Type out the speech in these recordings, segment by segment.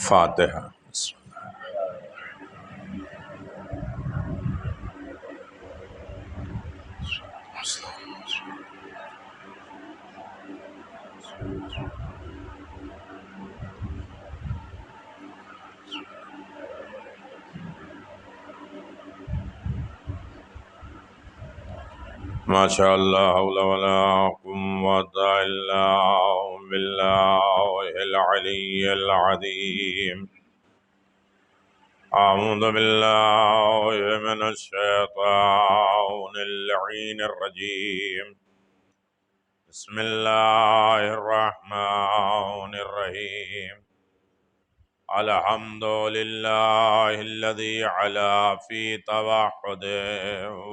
فاتحہ۔ ماشاء اللہ حول ولا قوۃ الا باللہ العلی العظیم۔ اعوذ باللہ من الشیطان اللعین الرجیم۔ بسم اللہ الرحمن الرحیم۔ الحمد للہ الذی علا فی توحد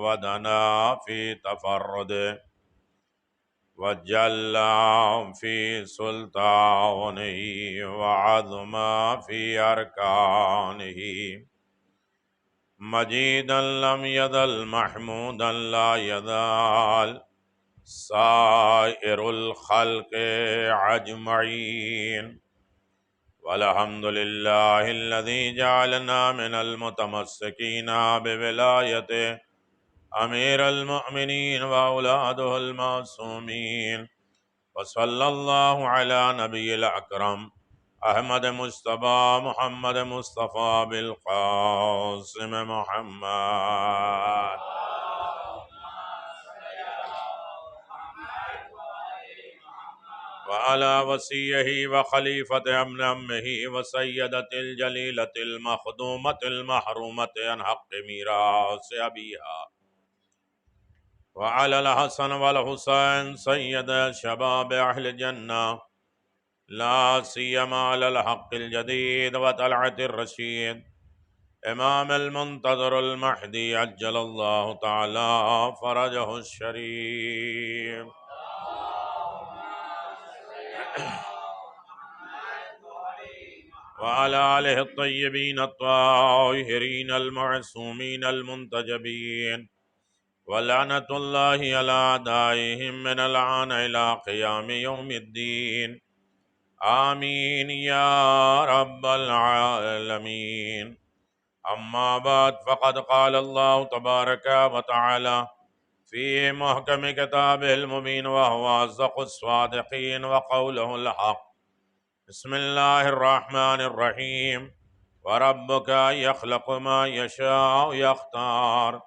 ودنا فی تفرد وجل فی سلطانہ وعظم فی ارکانہ مجیدا لم یزل محمودا لا یزال سائر الخلق اجمعین۔ والحمد للہ الذی جعلنا من المتمسکین بولایت امیر المؤمنین واولادہ المعصومین۔ وصلی اللہ علی نبی الاکرم احمد مصطفیٰ محمد مصطفیٰ بالقاسم محمد۔ وعلى وصيه وخليفة أمن أمه وسيدة الجليلة المخدومة المحرومة عن حق ميراث أبيها وعلى الحسن والحسين سيد شباب أهل الجنة لا سيما على الحق الجديد وطلعة الرشيد إمام المنتظر المهدي عجل الله تعالى فرجه الشريف وعلى آلہ الطیبین الطاہرین المعصومین المنتجبین ولعنۃ اللہ علی اعدائہم من الآن الی قیام یوم الدین آمین یا رب العالمین۔ اما بعد فقد قال اللہ تبارک و تعالی فی محکم کتابہ المبین وہو اصدق الصادقین وقولہ الحق۔ بسم اللہ الرحمن الرحیم۔ وَرَبُّكَ يَخْلُقُ مَا يَشَاءُ وَيَخْتَارُ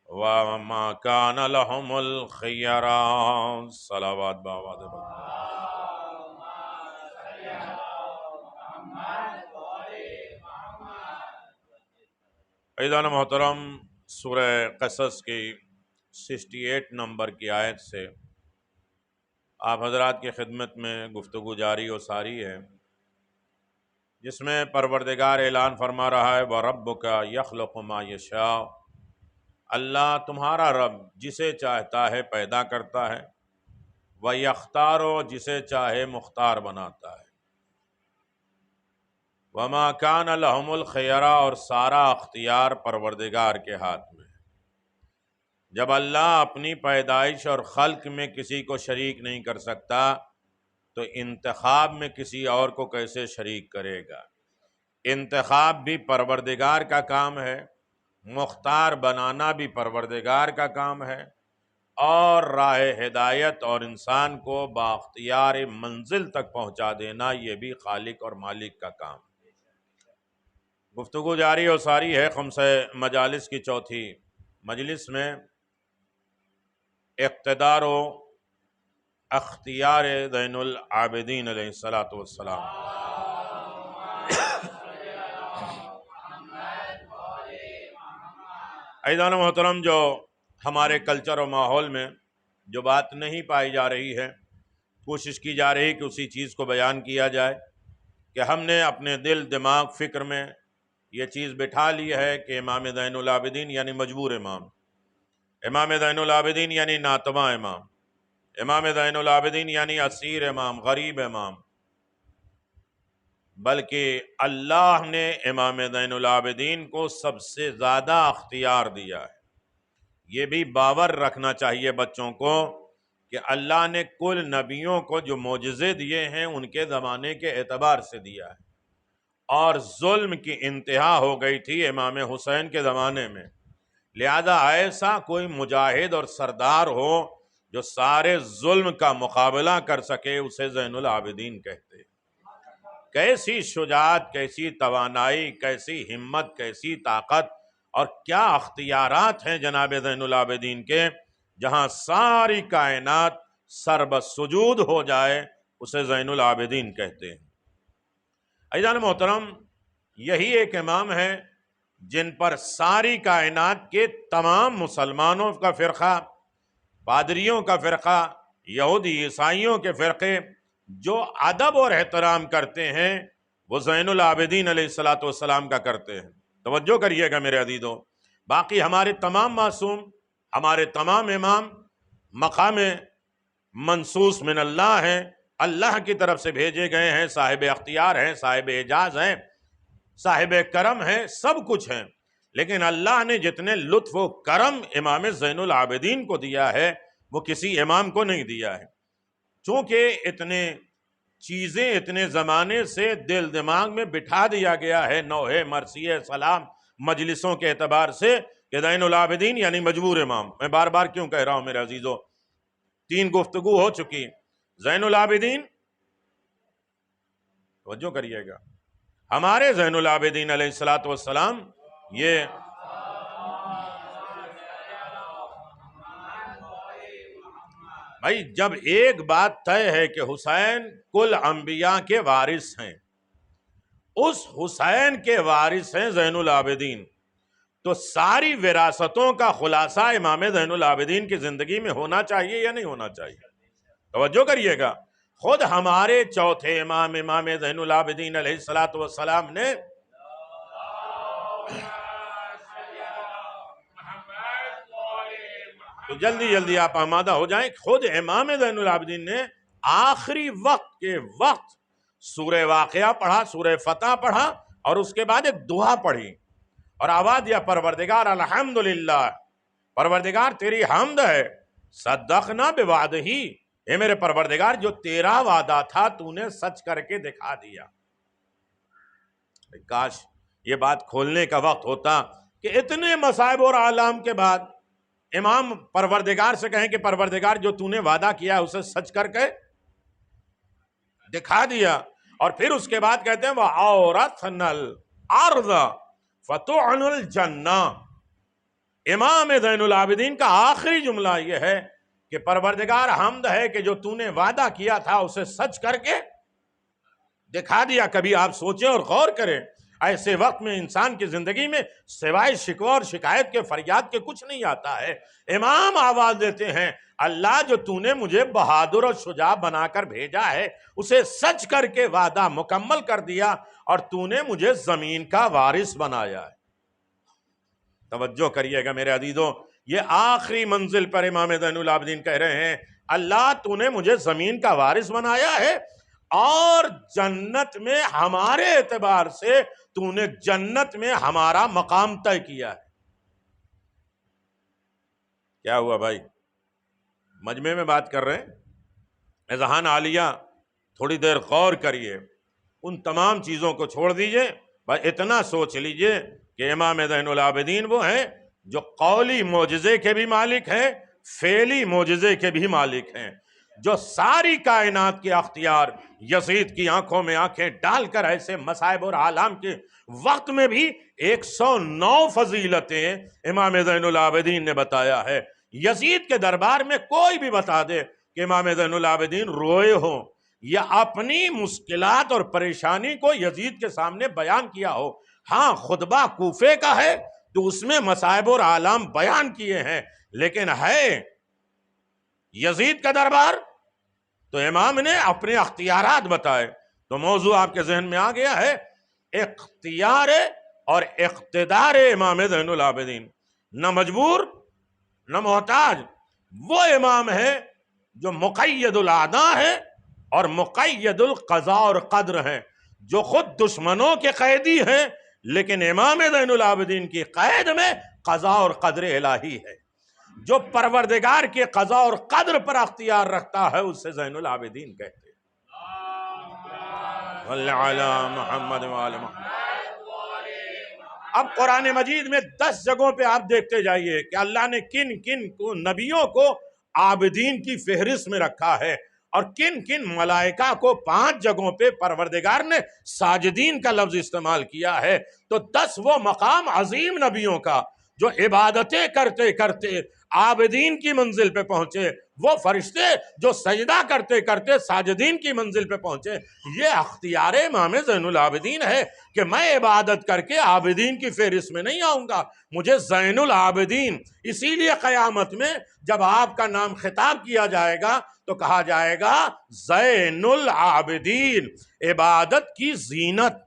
وَمَا كَانَ لَهُمُ الْخِيَرَةُ۔ صلوات باواد عزیزان محترم، سورہ قصص کی 68 نمبر کی آیت سے آپ حضرات کی خدمت میں گفتگو جاری و ساری ہے، جس میں پروردگار اعلان فرما رہا ہے وَرَبُّكَ يَخْلُقُ مَا يَشَاءُ۔ اللہ تمہارا رب جسے چاہتا ہے پیدا کرتا ہے، وَيَخْتَارُ جسے چاہے مختار بناتا ہے، وَمَا كَانَ لَهُمُ الْخِيَرَةُ اور سارا اختیار پروردگار کے ہاتھ میں۔ جب اللہ اپنی پیدائش اور خلق میں کسی کو شریک نہیں کر سکتا تو انتخاب میں کسی اور کو کیسے شریک کرے گا؟ انتخاب بھی پروردگار کا کام ہے، مختار بنانا بھی پروردگار کا کام ہے، اور راہ ہدایت اور انسان کو بااختیار منزل تک پہنچا دینا یہ بھی خالق اور مالک کا کام ہے۔ گفتگو جاری و ساری ہے خمسہ مجالس کی چوتھی مجلس میں اقتدار و اختیار زین العابدین علیہ الصلاۃ والسلام۔ عزیزان محترم، جو ہمارے کلچر و ماحول میں جو بات نہیں پائی جا رہی ہے، کوشش کی جا رہی کہ اسی چیز کو بیان کیا جائے، کہ ہم نے اپنے دل دماغ فکر میں یہ چیز بٹھا لی ہے کہ امام زین العابدین یعنی مجبور امام، امام زین العابدین یعنی ناتواں امام، امام زین العابدین یعنی اسیر امام، غریب امام، بلکہ اللہ نے امام زین العابدین کو سب سے زیادہ اختیار دیا ہے۔ یہ بھی باور رکھنا چاہیے بچوں کو کہ اللہ نے کل نبیوں کو جو معجزے دیے ہیں ان کے زمانے کے اعتبار سے دیا ہے، اور ظلم کی انتہا ہو گئی تھی امام حسین کے زمانے میں، لہذا ایسا کوئی مجاہد اور سردار ہو جو سارے ظلم کا مقابلہ کر سکے اسے زین العابدین کہتے ہیں۔ کیسی شجاعت، کیسی توانائی، کیسی ہمت، کیسی طاقت اور کیا اختیارات ہیں جناب زین العابدین کے، جہاں ساری کائنات سر بسجود ہو جائے اسے زین العابدین کہتے ہیں۔ عزیزان محترم، یہی ایک امام ہے جن پر ساری کائنات کے تمام مسلمانوں کا فرقہ، پادریوں کا فرقہ، یہودی عیسائیوں کے فرقے جو ادب اور احترام کرتے ہیں وہ زین العابدین علیہ الصلوۃ والسلام کا کرتے ہیں۔ توجہ کریے گا میرے عزیزو، باقی ہمارے تمام معصوم، ہمارے تمام امام مقام منصوص من اللہ ہیں، اللہ کی طرف سے بھیجے گئے ہیں، صاحب اختیار ہیں، صاحب اعجاز ہیں، صاحب کرم ہیں، سب کچھ ہیں، لیکن اللہ نے جتنے لطف و کرم امام زین العابدین کو دیا ہے وہ کسی امام کو نہیں دیا ہے، چونکہ اتنے چیزیں اتنے زمانے سے دل دماغ میں بٹھا دیا گیا ہے، نوحے مرثیہ سلام مجلسوں کے اعتبار سے، کہ زین العابدین یعنی مجبور امام۔ میں بار بار کیوں کہہ رہا ہوں میرے عزیزو، 3 گفتگو ہو چکی۔ زین العابدین، توجہ کریے گا، ہمارے زین العابدین علیہ الصلوۃ والسلام، یہ بھائی جب ایک بات طے ہے کہ حسین کل انبیاء کے وارث ہیں، اس حسین کے وارث ہیں زین العابدین، تو ساری وراثتوں کا خلاصہ امام زین العابدین کی زندگی میں ہونا چاہیے یا نہیں ہونا چاہیے؟ توجہ کریے گا، خود ہمارے چوتھے امام، امام زین العابدین علیہ الصلوۃ والسلام نے تو جلدی آپ آمادہ ہو جائیں، خود امام زین العابدین نے آخری وقت کے وقت سورہ واقعہ پڑھا، سورہ فتح پڑھا، اور اس کے بعد ایک دعا پڑھی اور آواز دیا، پروردگار الحمدللہ، پروردگار تیری حمد ہے، صدقنا بوعدہ، اے میرے پروردگار جو تیرا وعدہ تھا تو نے سچ کر کے دکھا دیا۔ کاش یہ بات کھولنے کا وقت ہوتا کہ اتنے مصائب اور آلام کے بعد امام پروردگار سے کہیں کہ پروردگار جو تو نے وعدہ کیا ہے اسے سچ کر کے دکھا دیا، اور پھر اس کے بعد کہتے ہیں وَأَوْرَثْنَا الْأَرْضَ فَتُعْنُ الْجَنَّةَ۔ امام زین العابدین کا آخری جملہ یہ ہے کہ پروردگار حمد ہے کہ جو تو نے وعدہ کیا تھا اسے سچ کر کے دکھا دیا۔ کبھی آپ سوچیں اور غور کریں، ایسے وقت میں انسان کی زندگی میں سوائے شکوہ اور شکایت کے، فریاد کے کچھ نہیں آتا ہے۔ امام آواز دیتے ہیں، اللہ جو تو نے مجھے بہادر اور شجاع بنا کر بھیجا ہے اسے سچ کر کے وعدہ مکمل کر دیا، اور تو نے مجھے زمین کا وارث بنایا ہے۔ توجہ کریے گا میرے عزیزو، یہ آخری منزل پر امام زین العابدین کہہ رہے ہیں، اللہ تو نے مجھے زمین کا وارث بنایا ہے، اور جنت میں ہمارے اعتبار سے تو نے جنت میں ہمارا مقام طے کیا ہے۔ کیا ہوا بھائی؟ مجمع میں بات کر رہے ہیں، اذہان عالیہ، تھوڑی دیر غور کریے، ان تمام چیزوں کو چھوڑ دیجئے، بس اتنا سوچ لیجئے کہ امام زین العابدین وہ ہیں جو قولی معجزے کے بھی مالک ہیں، فعلی معجزے کے بھی مالک ہیں، جو ساری کائنات کے اختیار یزید کی آنکھوں میں آنکھیں ڈال کر ایسے مصائب اور آلام کے وقت میں بھی 109 فضیلتیں امام زین العابدین نے بتایا ہے۔ یزید کے دربار میں کوئی بھی بتا دے کہ امام زین العابدین روئے ہوں یا اپنی مشکلات اور پریشانی کو یزید کے سامنے بیان کیا ہو، ہاں خطبہ کوفے کا ہے تو اس میں مصائب اور آلام بیان کیے ہیں، لیکن ہے یزید کا دربار تو امام نے اپنے اختیارات بتائے۔ تو موضوع آپ کے ذہن میں آ گیا ہے، اختیار اور اقتدار امام زین العابدین، نہ مجبور نہ محتاج، وہ امام ہے جو مقید الاعداء ہے اور مقید القضاء اور قدر ہیں، جو خود دشمنوں کے قیدی ہیں، لیکن امام زین العابدین کی قید میں قضاء اور قدر الہی ہے، جو پروردگار کے قضا اور قدر پر اختیار رکھتا ہے اسے زین العابدین کہتے ہیں۔ صلی علی محمد وآل محمد۔ اب قرآن مجید میں 10 جگہوں پہ آپ دیکھتے جائیے کہ اللہ نے کن کن کو نبیوں کو عابدین کی فہرست میں رکھا ہے، اور کن کن ملائکہ کو 5 جگہوں پہ پروردگار نے ساجدین کا لفظ استعمال کیا ہے۔ تو 10 وہ مقام عظیم نبیوں کا جو عبادتیں کرتے کرتے عابدین کی منزل پہ پہنچے، وہ فرشتے جو سجدہ کرتے کرتے ساجدین کی منزل پہ پہنچے، یہ اختیار امام زین العابدین ہے کہ میں عبادت کر کے عابدین کی فہرست میں نہیں آؤں گا، مجھے زین العابدین۔ اسی لیے قیامت میں جب آپ کا نام خطاب کیا جائے گا تو کہا جائے گا زین العابدین، عبادت کی زینت،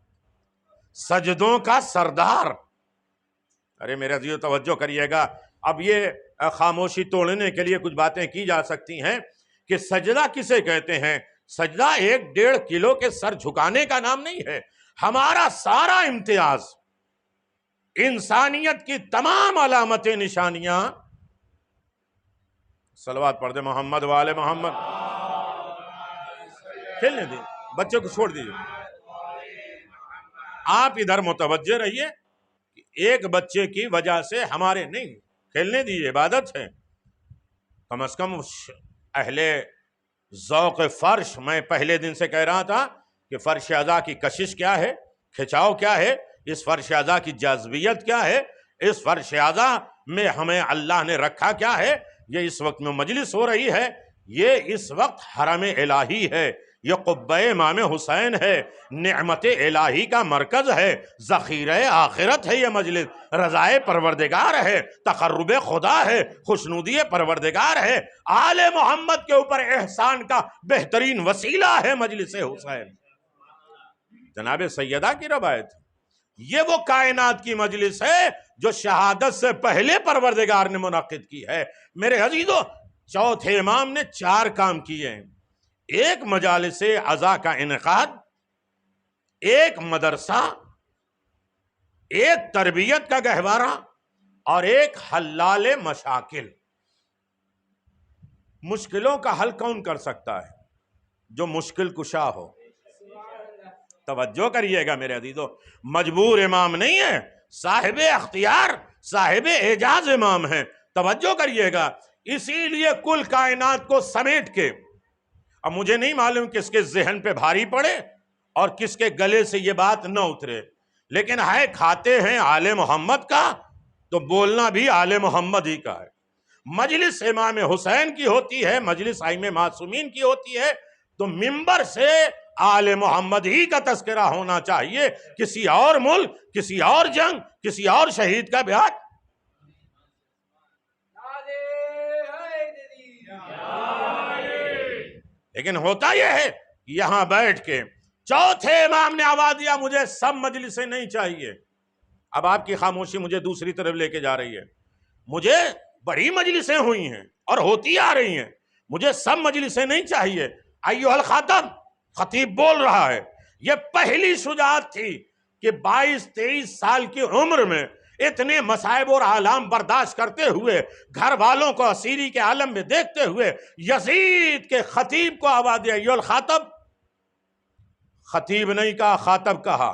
سجدوں کا سردار۔ ارے میرے عزیزو توجہ کریے گا، اب یہ خاموشی توڑنے کے لیے کچھ باتیں کی جا سکتی ہیں کہ سجدہ کسے کہتے ہیں۔ سجدہ 1-1.5 کلو کے سر جھکانے کا نام نہیں ہے۔ ہمارا سارا امتیاز، انسانیت کی تمام علامتیں، نشانیاں، صلوات پڑھ دے محمد والے محمد۔ کھیلنے دیں، بچے کو چھوڑ دیجیے، آپ ادھر متوجہ رہیے۔ ایک بچے کی وجہ سے ہمارے نہیں، کھیلنے دیجیے، عبادت ہے۔ کم از کم اہل ذوق فرش، میں پہلے دن سے کہہ رہا تھا کہ فرش اعضاء کی کشش کیا ہے، کھچاؤ کیا ہے، اس فرش اعضاء کی جاذبیت کیا ہے، اس فرش اعضاء میں ہمیں اللہ نے رکھا کیا ہے۔ یہ اس وقت میں مجلس ہو رہی ہے، یہ اس وقت حرم الہی ہے، یہ قبہ امام حسین ہے، نعمت الہی کا مرکز ہے، ذخیرہ آخرت ہے، یہ مجلس رضائے پروردگار ہے، تقرب خدا ہے، خوشنودی پروردگار ہے، آل محمد کے اوپر احسان کا بہترین وسیلہ ہے مجلس حسین۔ جناب سیدہ کی روایت، یہ وہ کائنات کی مجلس ہے جو شہادت سے پہلے پروردگار نے منعقد کی ہے۔ میرے عزیزو، چوتھے امام نے 4 کام کیے ہیں: ایک مجالس عزا کا انعقاد، ایک مدرسہ، ایک تربیت کا گہوارہ، اور ایک حلال مشاکل۔ مشکلوں کا حل کون کر سکتا ہے؟ جو مشکل کشا ہو۔ توجہ کریے گا میرے عزیزو، مجبور امام نہیں ہے، صاحب اختیار، صاحب اعجاز امام ہے۔ توجہ کریے گا، اسی لیے کل کائنات کو سمیٹ کے، اب مجھے نہیں معلوم کس کے ذہن پہ بھاری پڑے اور کس کے گلے سے یہ بات نہ اترے، لیکن ہے کھاتے ہیں آل محمد کا تو بولنا بھی آل محمد ہی کا ہے۔ مجلس امام حسین کی ہوتی ہے، مجلس ائمہ معصومین کی ہوتی ہے، تو ممبر سے آل محمد ہی کا تذکرہ ہونا چاہیے، کسی اور ملک، کسی اور جنگ، کسی اور شہید کا بیان۔ لیکن ہوتا یہ ہے یہاں بیٹھ کے چوتھے امام نے آواز دیا مجھے سب مجلسیں نہیں چاہیے۔ اب آپ کی خاموشی مجھے دوسری طرف لے کے جا رہی ہے، مجھے بڑی مجلسیں ہوئی ہیں اور ہوتی آ رہی ہیں، مجھے سب مجلسیں نہیں چاہیے۔ ایھا الخطب، خطیب بول رہا ہے، یہ پہلی شجاعت تھی کہ 22-23 سال کی عمر میں اتنے مصائب اور آلام برداشت کرتے ہوئے، گھر والوں کو اسیری کے عالم میں دیکھتے ہوئے، یزید کے خطیب کو آواز دیا ایھا الخطب۔ خطیب نہیں کہا، خاطب کہا۔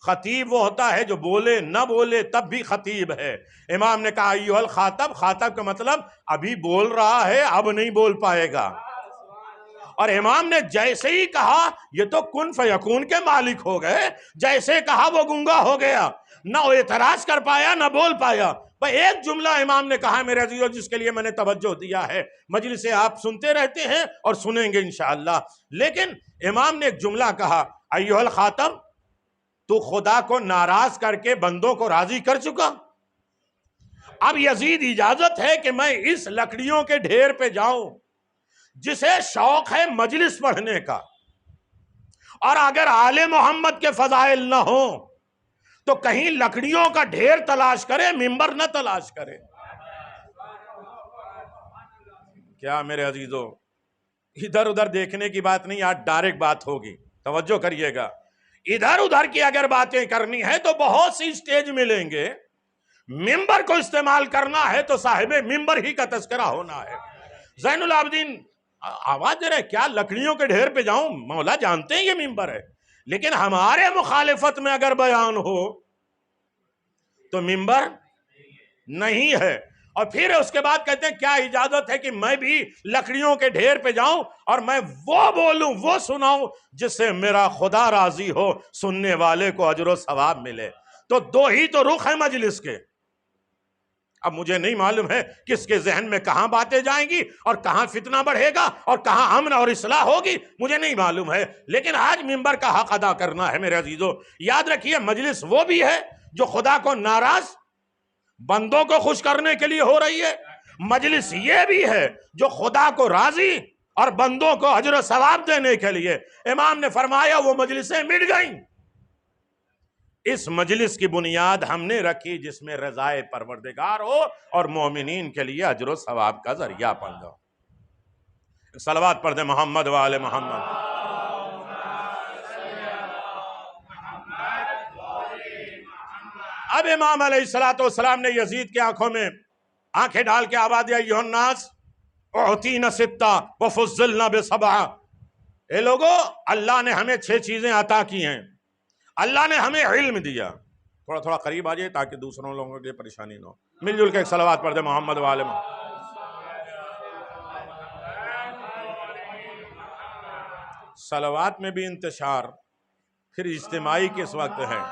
خطیب وہ ہوتا ہے جو بولے نہ بولے تب بھی خطیب ہے۔ امام نے کہا ایھا الخاطب، خاطب کا مطلب ابھی بول رہا ہے، اب نہیں بول پائے گا۔ اور امام نے جیسے ہی کہا یہ تو کن فیکون کے مالک ہو گئے، جیسے کہا وہ گنگا ہو گیا، نہ وہ اعتراض کر پایا نہ بول پایا۔ بھئی ایک جملہ امام نے کہا میرے عزیزو جس کے لیے میں نے توجہ دیا ہے، مجلس سے آپ سنتے رہتے ہیں اور سنیں گے انشاءاللہ، لیکن امام نے ایک جملہ کہا ایھا الخاطب، تو خدا کو ناراض کر کے بندوں کو راضی کر چکا، اب یزید اجازت ہے کہ میں اس لکڑیوں کے ڈھیر پہ جاؤں جسے شوق ہے مجلس پڑھنے کا، اور اگر آل محمد کے فضائل نہ ہوں تو کہیں لکڑیوں کا ڈھیر تلاش کرے، ممبر نہ تلاش کرے۔ کیا میرے عزیزو، ادھر ادھر دیکھنے کی بات نہیں، آج ڈائریکٹ بات ہوگی، توجہ کریے گا۔ ادھر ادھر کی اگر باتیں کرنی ہے تو بہت سی سٹیج ملیں گے، ممبر کو استعمال کرنا ہے تو صاحب ممبر ہی کا تذکرہ ہونا ہے۔ زین العابدین آواز دے رہے کیا لکڑیوں کے ڈھیر پہ جاؤں؟ مولا جانتے ہیں یہ ممبر ہے، لیکن ہمارے مخالفت میں اگر بیان ہو تو ممبر نہیں ہے۔ اور پھر اس کے بعد کہتے ہیں کیا اجازت ہے کہ میں بھی لکڑیوں کے ڈھیر پہ جاؤں اور میں وہ بولوں، وہ سناؤں جس سے میرا خدا راضی ہو، سننے والے کو اجر و ثواب ملے۔ تو دو ہی تو رخ ہیں مجلس کے۔ اب مجھے نہیں معلوم ہے کس کے ذہن میں کہاں باتیں جائیں گی اور کہاں فتنہ بڑھے گا اور کہاں امن اور اصلاح ہوگی، مجھے نہیں معلوم ہے، لیکن آج ممبر کا حق ادا کرنا ہے میرے عزیزو۔ یاد رکھیے مجلس وہ بھی ہے جو خدا کو ناراض بندوں کو خوش کرنے کے لیے ہو رہی ہے، مجلس یہ بھی ہے جو خدا کو راضی اور بندوں کو اجر و ثواب دینے کے لیے۔ امام نے فرمایا وہ مجلسیں مٹ گئیں، اس مجلس کی بنیاد ہم نے رکھی جس میں رضائے پروردگار ہو اور مومنین کے لیے اجر و ثواب کا ذریعہ بن جاؤ۔ صلوات پڑھ دیں محمد و آل محمد۔ اب امام علیہ السلام نے یزید کی آنکھوں میں آنکھیں ڈال کے آواز دیا، ایھا الناس اعطینا ستہ وفضلنا بسبع۔ اے لوگو، اللہ نے ہمیں 6 چیزیں عطا کی ہیں۔ اللہ نے ہمیں علم دیا، تھوڑا قریب آ جائے تاکہ دوسروں لوگوں کے لیے پریشانی نہ ہو، مل جل کے ایک صلوات پڑھ دے محمد و آل محمد۔ صلوات میں بھی انتشار، پھر اجتماعی کس وقت ہے؟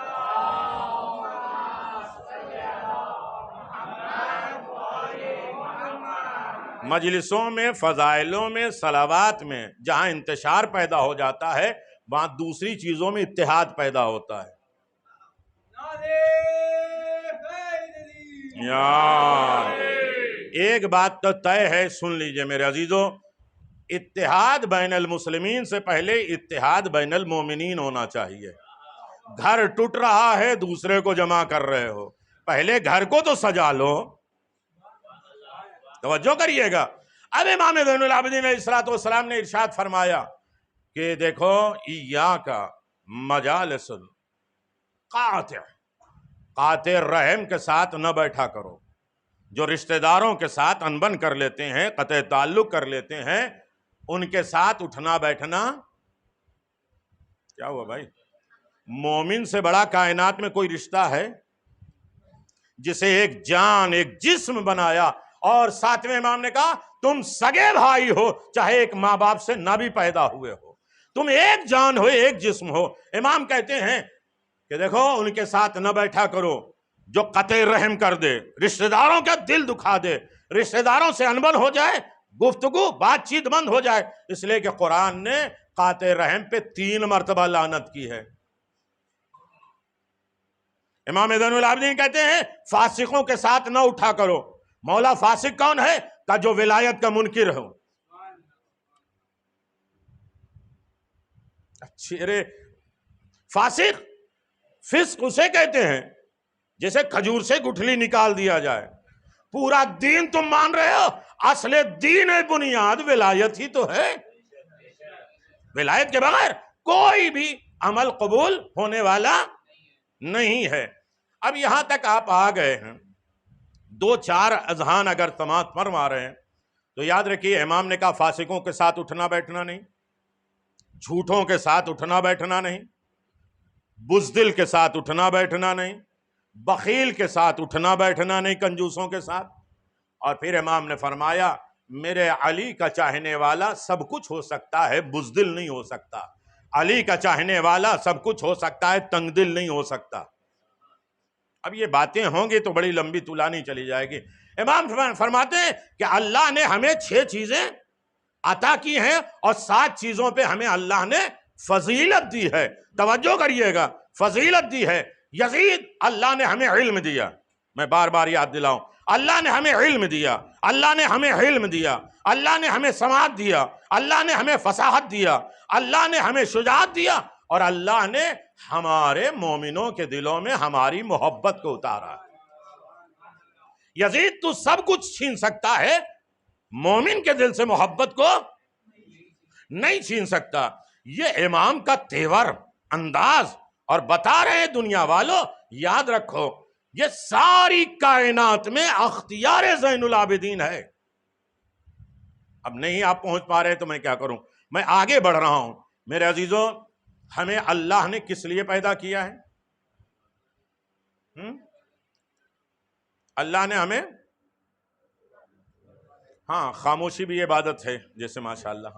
مجلسوں میں، فضائلوں میں، صلوات میں جہاں انتشار پیدا ہو جاتا ہے وہاں دوسری چیزوں میں اتحاد پیدا ہوتا ہے۔ یار ایک بات تو طے ہے، سن لیجئے میرے عزیزو، اتحاد بین المسلمین سے پہلے اتحاد بین المومنین ہونا چاہیے۔ گھر ٹوٹ رہا ہے، دوسرے کو جمع کر رہے ہو، پہلے گھر کو تو سجا لو۔ توجہ کریے گا۔ اب امام زین العابدین علیہ السلام نے ارشاد فرمایا کہ دیکھو، ایاک مجالس قاطع رحم کے ساتھ نہ بیٹھا کرو، جو رشتہ داروں کے ساتھ انبن کر لیتے ہیں، قطع تعلق کر لیتے ہیں، ان کے ساتھ اٹھنا بیٹھنا کیا ہوا بھائی؟ مومن سے بڑا کائنات میں کوئی رشتہ ہے جسے ایک جان، ایک جسم بنایا؟ اور ساتویں امام نے کہا تم سگے بھائی ہو، چاہے ایک ماں باپ سے نہ بھی پیدا ہوئے ہو، تم ایک جان ہو، ایک جسم ہو۔ امام کہتے ہیں کہ دیکھو ان کے ساتھ نہ بیٹھا کرو جو قطع رحم کر دے، رشتہ داروں کا دل دکھا دے، رشتہ داروں سے انبن ہو جائے، گفتگو بات چیت بند ہو جائے، اس لیے کہ قرآن نے قاطع رحم پہ 3 مرتبہ لعنت کی ہے۔ امام زین العابدین کہتے ہیں فاسقوں کے ساتھ نہ اٹھا کرو۔ مولا فاسق کون ہے؟ کہ جو ولایت کا منکر ہو۔ ارے فاسق، فسق اسے کہتے ہیں جیسے کھجور سے گٹھلی نکال دیا جائے۔ پورا دین تم مان رہے ہو، اصل دین بنیاد ولایت ہی تو ہے۔ ولایت کے بغیر کوئی بھی عمل قبول ہونے والا نہیں ہے۔ اب یہاں تک آپ آ گئے ہیں، 2-4 اذہان اگر سماعت فرما رہے ہیں تو یاد رکھیے امام نے کہا فاسقوں کے ساتھ اٹھنا بیٹھنا نہیں، جھوٹوں کے ساتھ اٹھنا بیٹھنا نہیں، بزدل کے ساتھ اٹھنا بیٹھنا نہیں، بخیل کے ساتھ اٹھنا بیٹھنا نہیں، کنجوسوں کے ساتھ۔ اور پھر امام نے فرمایا میرے علی کا چاہنے والا سب کچھ ہو سکتا ہے، بزدل نہیں ہو سکتا۔ علی کا چاہنے والا سب کچھ ہو سکتا ہے، تنگ دل نہیں ہو سکتا۔ اب یہ باتیں ہوں گی تو بڑی لمبی طولانی چلی جائے گی۔ امام فرماتے ہیں کہ اللہ نے ہمیں 6 چیزیں عطا کی ہیں اور 7 چیزوں پہ ہمیں اللہ نے فضیلت دی ہے۔ توجہ کریے گا، فضیلت دی ہے۔ یزید، اللہ نے ہمیں علم دیا، میں بار بار یاد دلاؤں، اللہ نے ہمیں علم دیا، اللہ نے ہمیں علم دیا، اللہ نے ہمیں سماعت دیا، اللہ نے ہمیں فصاحت دیا، اللہ نے ہمیں شجاعت دیا، اور اللہ نے ہمارے مومنوں کے دلوں میں ہماری محبت کو اتارا۔ یزید تو سب کچھ چھین سکتا ہے، مومن کے دل سے محبت کو نہیں چھین سکتا۔ یہ امام کا تیور، انداز، اور بتا رہے ہیں دنیا والوں یاد رکھو یہ ساری کائنات میں اختیار زین العابدین ہے. اب نہیں آپ پہنچ پا رہے تو میں کیا کروں؟ میں آگے بڑھ رہا ہوں. میرے عزیزوں، ہمیں اللہ نے کس لیے پیدا کیا ہے؟ اللہ نے ہمیں، ہاں خاموشی بھی عبادت ہے جیسے ماشاءاللہ،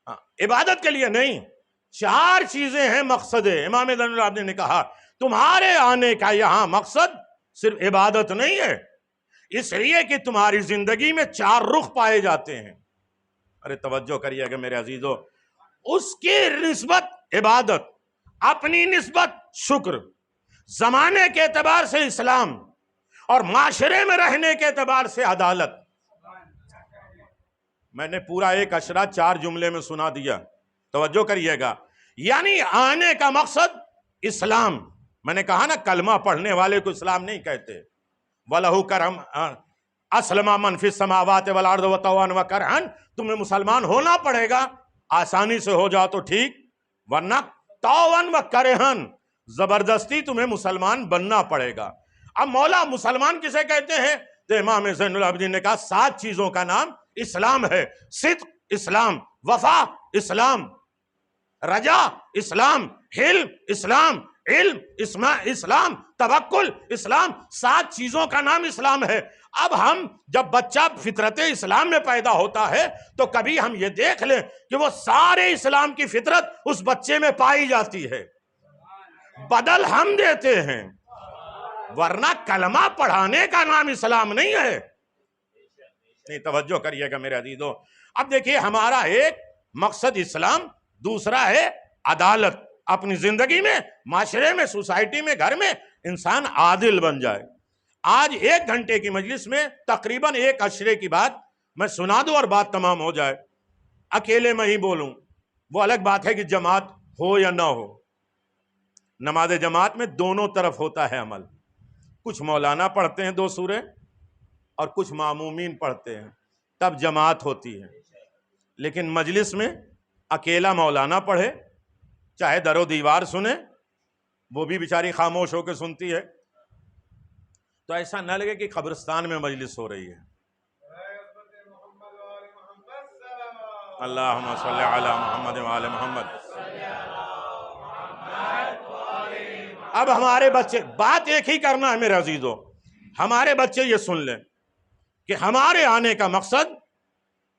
ہاں عبادت کے لیے نہیں، 4 چیزیں ہیں مقصد. امام زین العابدین نے کہا تمہارے آنے کا یہاں مقصد صرف عبادت نہیں ہے، اس لیے کہ تمہاری زندگی میں 4 رخ پائے جاتے ہیں. ارے توجہ کریے گا میرے عزیزو، اس کی نسبت عبادت، اپنی نسبت شکر، زمانے کے اعتبار سے اسلام، اور معاشرے میں رہنے کے اعتبار سے عدالت. میں نے پورا ایک اشرا 4 جملے میں سنا دیا، توجہ کریے گا. یعنی آنے کا مقصد اسلام. میں نے کہا نا کلمہ پڑھنے والے کو اسلام نہیں کہتے. وَلَهُ كَرَمْ أَسْلَمَ مَنْ فِي السَّمَاوَاتِ وَالْأَرْضِ وَطَوْعًا وَكَرْهًا. تمہیں مسلمان ہونا پڑے گا، آسانی سے ہو جاؤ تو ٹھیک، ورنہ طَوْعًا وَكَرْهًا زبردستی تمہیں مسلمان بننا پڑے گا. اب مولا مسلمان کسے کہتے ہیں؟ تو امام زین العابدین نے کہا 7 چیزوں کا نام اسلام ہے. صدق اسلام، وفا اسلام، رجا اسلام، حلم اسلام، علم اسلام، توکل اسلام. 7 چیزوں کا نام اسلام ہے. اب ہم جب بچہ فطرت اسلام میں پیدا ہوتا ہے تو کبھی ہم یہ دیکھ لیں کہ وہ سارے اسلام کی فطرت اس بچے میں پائی جاتی ہے، بدل ہم دیتے ہیں، ورنہ کلمہ پڑھانے کا نام اسلام نہیں ہے. نہیں توجہ کریے گا میرے عزیزو. اب دیکھیے ہمارا ایک مقصد اسلام، دوسرا ہے عدالت. اپنی زندگی میں، معاشرے میں، سوسائٹی میں، گھر میں انسان عادل بن جائے. آج 1 گھنٹے کی مجلس میں تقریباً 1 اشرے کی بات میں سنا دوں اور بات تمام ہو جائے. اکیلے میں ہی بولوں، وہ الگ بات ہے کہ جماعت ہو یا نہ ہو. نماز جماعت میں دونوں طرف ہوتا ہے عمل. کچھ مولانا پڑھتے ہیں 2 سورے اور کچھ معمومین پڑھتے ہیں، تب جماعت ہوتی ہے. لیکن مجلس میں اکیلا مولانا پڑھے، چاہے در و دیوار سنے، وہ بھی بیچاری خاموش ہو کے سنتی ہے، تو ایسا نہ لگے کہ قبرستان میں مجلس ہو رہی ہے. اللہم صلی علی محمد وعلی محمد. اب ہمارے بچے، بات ایک ہی کرنا ہے میرے عزیزو، ہمارے بچے یہ سن لیں کہ ہمارے آنے کا مقصد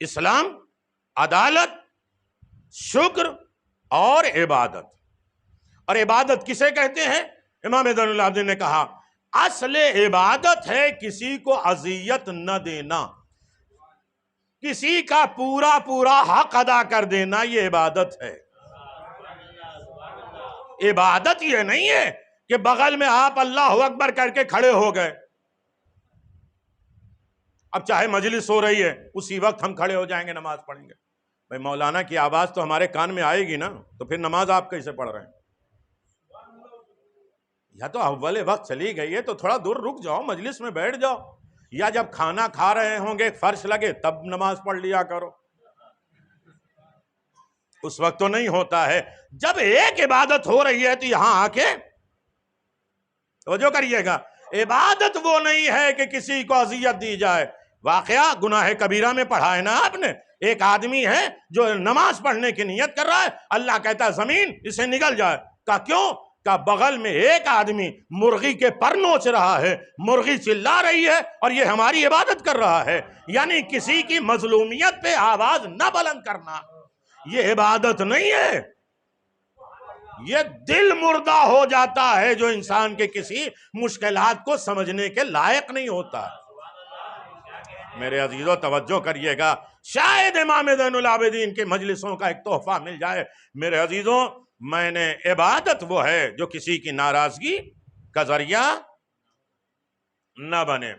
اسلام، عدالت، شکر اور عبادت. اور عبادت کسے کہتے ہیں؟ امام زین العابدین نے کہا اصل عبادت ہے کسی کو اذیت نہ دینا، کسی کا پورا پورا حق ادا کر دینا، یہ عبادت ہے. عبادت یہ نہیں ہے کہ بغل میں آپ اللہ اکبر کر کے کھڑے ہو گئے. اب چاہے مجلس ہو رہی ہے اسی وقت ہم کھڑے ہو جائیں گے، نماز پڑھیں گے. بھائی مولانا کی آواز تو ہمارے کان میں آئے گی نا، تو پھر نماز آپ کیسے پڑھ رہے ہیں؟ یا تو اول وقت چلی گئی ہے تو تھوڑا دور رک جاؤ، مجلس میں بیٹھ جاؤ، یا جب کھانا کھا رہے ہوں گے فرش لگے تب نماز پڑھ لیا کرو. اس وقت تو نہیں ہوتا ہے. جب ایک عبادت ہو رہی ہے تو یہاں آ کے توجہ کریے گا، عبادت وہ نہیں ہے کہ کسی کو اذیت دی جائے. واقعہ گناہ کبیرہ میں پڑھا ہے نا آپ نے، ایک آدمی ہے جو نماز پڑھنے کی نیت کر رہا ہے، اللہ کہتا ہے زمین اسے نگل جائے. کہا کیوں؟ کہا بغل میں ایک آدمی مرغی کے پر نوچ رہا ہے، مرغی چلا رہی ہے اور یہ ہماری عبادت کر رہا ہے. یعنی کسی کی مظلومیت پہ آواز نہ بلند کرنا یہ عبادت نہیں ہے. یہ دل مردہ ہو جاتا ہے جو انسان کے کسی مشکلات کو سمجھنے کے لائق نہیں ہوتا. میرے عزیزو توجہ کریے گا، شاید امام زین العابدین کے مجلسوں کا ایک تحفہ مل جائے. میرے عزیزوں، میں نے عبادت وہ ہے جو کسی کی ناراضگی کا ذریعہ نہ بنے.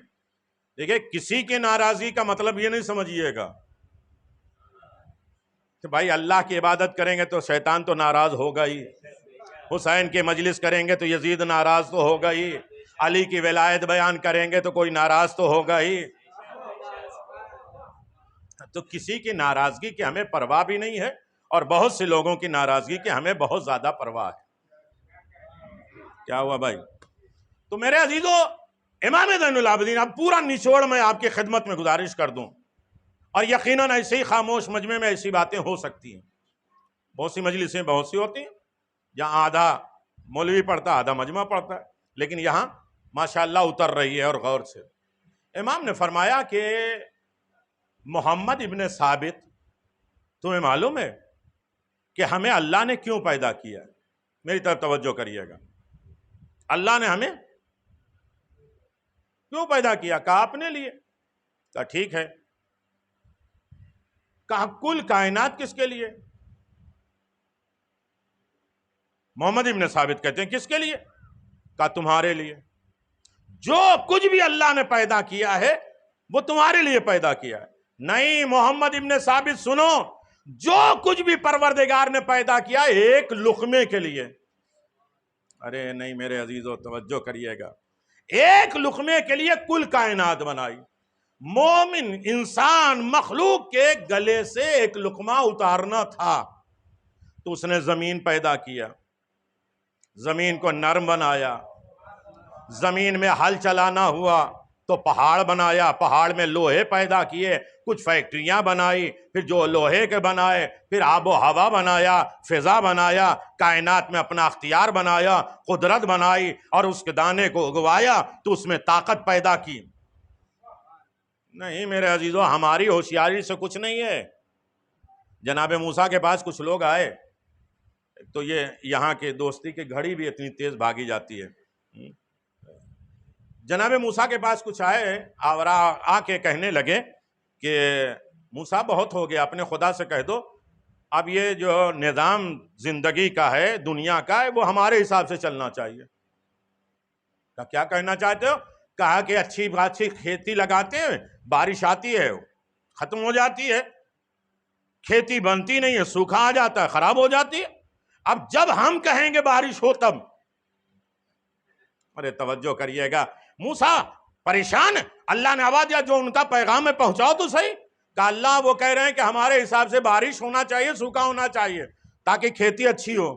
دیکھیں کسی کی ناراضگی کا مطلب یہ نہیں سمجھیے گا کہ بھائی اللہ کی عبادت کریں گے تو شیطان تو ناراض ہوگا ہی، حسین کی مجلس کریں گے تو یزید ناراض تو ہوگا ہی، علی کی ولایت بیان کریں گے تو کوئی ناراض تو ہوگا ہی. تو کسی کی ناراضگی کی ہمیں پرواہ بھی نہیں ہے، اور بہت سے لوگوں کی ناراضگی کی ہمیں بہت زیادہ پرواہ ہے. کیا ہوا بھائی؟ تو میرے عزیزو امام زین العابدین، اب پورا نچوڑ میں آپ کی خدمت میں گزارش کر دوں، اور یقیناً ایسے ہی خاموش مجمع میں ایسی باتیں ہو سکتی ہیں، بہت سی مجلسیں بہت سی ہوتی ہیں جہاں آدھا مولوی پڑھتا آدھا مجمع پڑھتا ہے، لیکن یہاں ماشاءاللہ اتر رہی ہے اور غور سے۔ امام نے فرمایا کہ محمد ابن ثابت، تمہیں معلوم ہے کہ ہمیں اللہ نے کیوں پیدا کیا ہے؟ میری طرف توجہ کریے گا، اللہ نے ہمیں کیوں پیدا کیا؟ کہا اپنے لیے۔ کہا ٹھیک ہے، کہا کل کائنات کس کے لیے؟ محمد ابن ثابت کہتے ہیں کس کے لیے؟ کہا تمہارے لیے، جو کچھ بھی اللہ نے پیدا کیا ہے وہ تمہارے لیے پیدا کیا ہے۔ نہیں محمد ابن ثابت سنو، جو کچھ بھی پروردگار نے پیدا کیا ایک لقمے کے لیے۔ ارے نہیں میرے عزیزو توجہ کریے گا، ایک لقمے کے لیے کل کائنات بنائی۔ مومن انسان مخلوق کے گلے سے ایک لقمہ اتارنا تھا تو اس نے زمین پیدا کیا، زمین کو نرم بنایا، زمین میں ہل چلانا ہوا تو پہاڑ بنایا، پہاڑ میں لوہے پیدا کیے، کچھ فیکٹریاں بنائی، پھر جو لوہے کے بنائے، پھر آب و ہوا بنایا، فضا بنایا، کائنات میں اپنا اختیار بنایا، قدرت بنائی، اور اس کے دانے کو اگوایا تو اس میں طاقت پیدا کی۔ نہیں میرے عزیزو، ہماری ہوشیاری سے کچھ نہیں ہے۔ جناب موسیٰ کے پاس کچھ لوگ آئے تو یہ یہاں کے دوستی کی گھڑی بھی اتنی تیز بھاگی جاتی ہے۔ جناب موسیٰ کے پاس کچھ آئے اور آ کے کہنے لگے کہ موسیٰ بہت ہو گیا، اپنے خدا سے کہہ دو اب یہ جو نظام زندگی کا ہے، دنیا کا ہے، وہ ہمارے حساب سے چلنا چاہیے۔ کیا کہنا چاہتے ہو؟ کہا کہ اچھی کھیتی لگاتے ہیں، بارش آتی ہے ختم ہو جاتی ہے، کھیتی بنتی نہیں ہے، سوکھا آ جاتا ہے، خراب ہو جاتی ہے، اب جب ہم کہیں گے بارش ہو تب۔ ارے توجہ کریے گا، موسیٰ پریشان، اللہ نے آواز دیا جو ان کا پیغام ہے پہنچاؤ تو صحیح۔ کہ اللہ وہ کہہ رہے ہیں کہ ہمارے حساب سے بارش ہونا چاہیے، سوکھا ہونا چاہیے تاکہ کھیتی اچھی ہو۔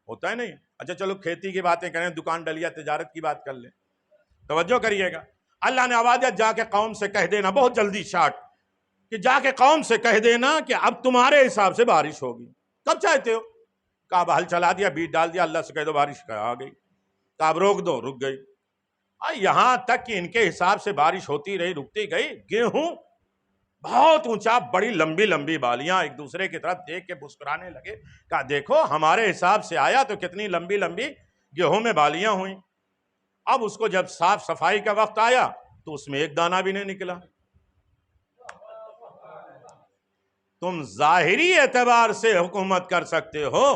ہوتا ہے نہیں؟ اچھا چلو کھیتی کی باتیں کریں، دکان ڈلیا تجارت کی بات کر لیں۔ توجہ کریے گا، اللہ نے آواز دیا جا کے قوم سے کہہ دینا، بہت جلدی شارٹ، کہ جا کے قوم سے کہہ دینا کہ اب تمہارے حساب سے بارش ہوگی، کب چاہتے ہو؟ کہا اب ہل چلا دیا، بیج ڈال دیا، اللہ سے کہہ دو بارش آ گئی۔ کہا اب روک دو، رک گئی۔ یہاں تک کہ ان کے حساب سے بارش ہوتی رہی، رکتی گئی، گیہوں بہت اونچا، بڑی لمبی لمبی بالیاں، ایک دوسرے کی طرف دیکھ کے مسکرانے لگے۔ کہا دیکھو ہمارے حساب سے آیا تو کتنی لمبی لمبی گیہوں میں بالیاں ہوئیں، اب اس کو جب صاف صفائی کا وقت آیا تو اس میں ایک دانہ بھی نہیں نکلا۔ تم ظاہری اعتبار سے حکومت کر سکتے ہو،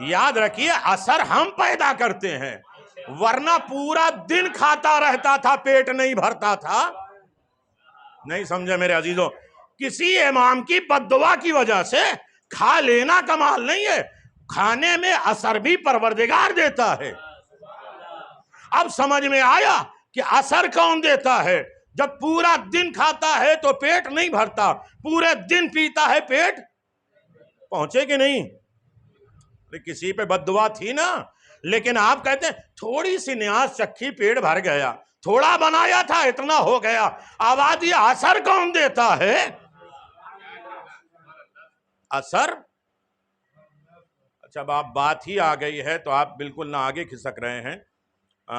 یاد رکھیے اثر ہم پیدا کرتے ہیں، ورنہ پورا دن کھاتا رہتا تھا، پیٹ نہیں بھرتا تھا۔ نہیں سمجھے میرے عزیزوں، کسی امام کی بد دعا کی وجہ سے کھا لینا کمال نہیں ہے، کھانے میں اثر بھی پروردگار دیتا ہے۔ اب سمجھ میں آیا کہ اثر کون دیتا ہے؟ جب پورا دن کھاتا ہے تو پیٹ نہیں بھرتا، پورے دن پیتا ہے پیٹ پہنچے کہ نہیں؟ کسی پہ بد دعا تھی نا، لیکن آپ کہتے ہیں تھوڑی سی نیاز چکھی پیٹ بھر گیا، تھوڑا بنایا تھا اتنا ہو گیا۔ آواز یہ اثر کون دیتا ہے؟ اثر۔ اچھا اب آپ بات ہی آ گئی ہے تو آپ بالکل نہ آگے کھسک رہے ہیں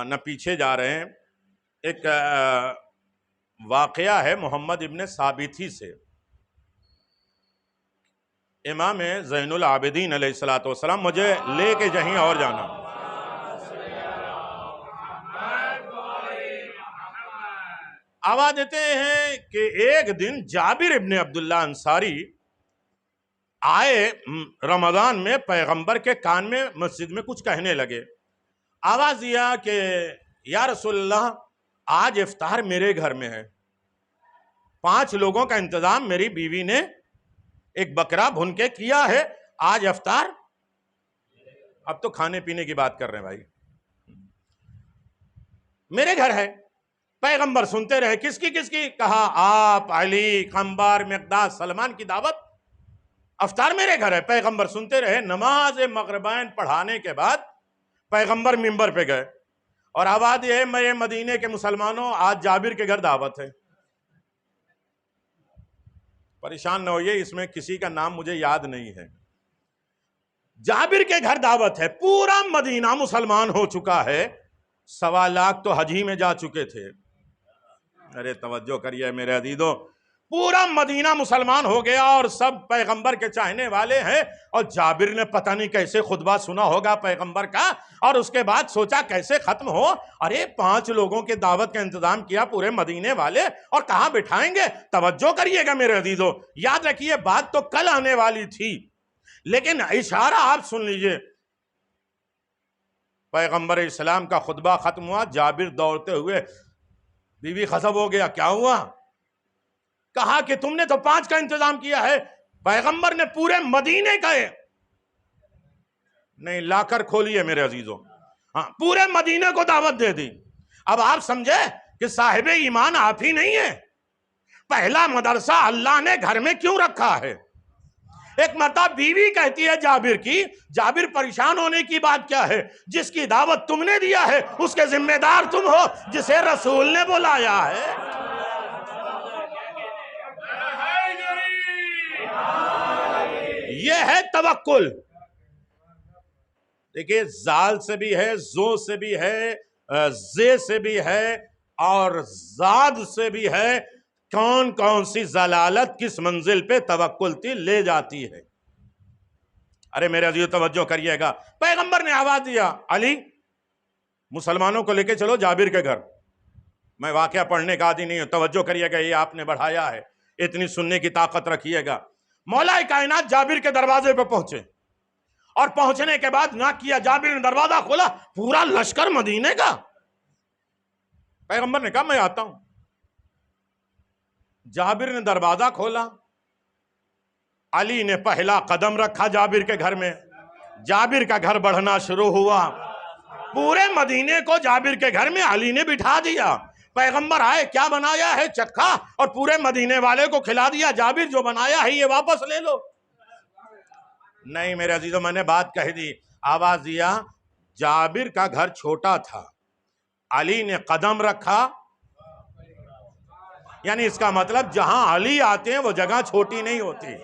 نہ پیچھے جا رہے ہیں۔ ایک واقعہ ہے محمد ابن ثابت سے، امام زین العابدین علیہ السلام، مجھے لے کے کہیں اور جانا۔ آواز دیتے ہیں کہ ایک دن جابر ابن عبداللہ انصاری آئے رمضان میں، پیغمبر کے کان میں مسجد میں کچھ کہنے لگے۔ آواز دیا کہ یا رسول اللہ آج افطار میرے گھر میں ہے، 5 لوگوں کا انتظام میری بیوی نے ایک بکرا بھن کے کیا ہے، آج افطار۔ اب تو کھانے پینے کی بات کر رہے ہیں بھائی، میرے گھر ہے۔ پیغمبر سنتے رہے، کس کی؟ کہا آپ، علی، قنبار، مقداد، سلمان کی دعوت، افطار میرے گھر ہے۔ پیغمبر سنتے رہے۔ نماز مغربین پڑھانے کے بعد پیغمبر منبر پہ گئے اور آواز یہ ہے میرے مدینے کے مسلمانوں آج جابر کے گھر دعوت ہے. پریشان نہ ہوئیے، اس میں کسی کا نام مجھے یاد نہیں ہے. جابر کے گھر دعوت ہے، پورا مدینہ مسلمان ہو چکا ہے. 1.25 لاکھ تو حج ہی میں جا چکے تھے. ارے توجہ کریے میرے عزیزو، پورا مدینہ مسلمان ہو گیا اور سب پیغمبر کے چاہنے والے ہیں. اور جابر نے پتہ نہیں کیسے خطبہ سنا ہوگا پیغمبر کا، اور اس کے بعد سوچا کیسے ختم ہو. ارے 5 لوگوں کے دعوت کا انتظام کیا پورے مدینے والے، اور کہاں بٹھائیں گے؟ توجہ کریے گا میرے عزیزو، یاد رکھیے بات تو کل آنے والی تھی، لیکن اشارہ آپ سن لیجئے. پیغمبر اسلام کا خطبہ ختم ہوا، جابر دوڑتے ہوئے، بیوی خصب ہو گیا. کیا ہوا؟ کہا کہ تم نے تو 5 کا انتظام کیا ہے، پیغمبر نے پورے مدینے کا ہے. نہیں، لا کر کھولیے میرے عزیزوں، ہاں پورے مدینے کو دعوت دے دی. اب آپ سمجھے کہ صاحب ایمان آپ ہی نہیں ہے. پہلا مدرسہ اللہ نے گھر میں کیوں رکھا ہے؟ ایک مرتبہ بیوی کہتی ہے جابر کی، جابر پریشان ہونے کی بات کیا ہے؟ جس کی دعوت تم نے دیا ہے اس کے ذمہ دار تم ہو، جسے رسول نے بلایا ہے. یہ ہے توکل. دیکھیے زال سے بھی ہے، زو سے بھی ہے، زے سے بھی ہے، اور زاد سے بھی ہے. کون کون سی ضلالت کس منزل پہ توکل تھی لے جاتی ہے. ارے میرے عزیز توجہ کریے گا، پیغمبر نے آواز دیا، علی مسلمانوں کو لے کے چلو جابر کے گھر. میں واقعہ پڑھنے کا عادی نہیں ہوں، توجہ کریے گا، یہ آپ نے بڑھایا ہے، اتنی سننے کی طاقت رکھیے گا. مولا کائنات جابر کے دروازے پہ پہنچے، اور پہنچنے کے بعد نہ کیا، جابر نے دروازہ کھولا، پورا لشکر مدینے کا. پیغمبر نے کہا میں آتا ہوں. جابر نے دروازہ کھولا، علی نے پہلا قدم رکھا جابر کے گھر میں. جابر کا گھر بڑھنا شروع ہوا، پورے مدینے کو جابر کے گھر میں علی نے بٹھا دیا. پیغمبر آئے، کیا بنایا ہے؟ چکھا، اور پورے مدینے والے کو کھلا دیا. جابر جو بنایا ہے یہ واپس لے لو. نہیں میرے عزیزوں، میں نے بات کہہ دی. آواز دیا، جابر کا گھر چھوٹا تھا، علی نے قدم رکھا. یعنی اس کا مطلب جہاں علی آتے ہیں وہ جگہ چھوٹی نہیں ہوتی.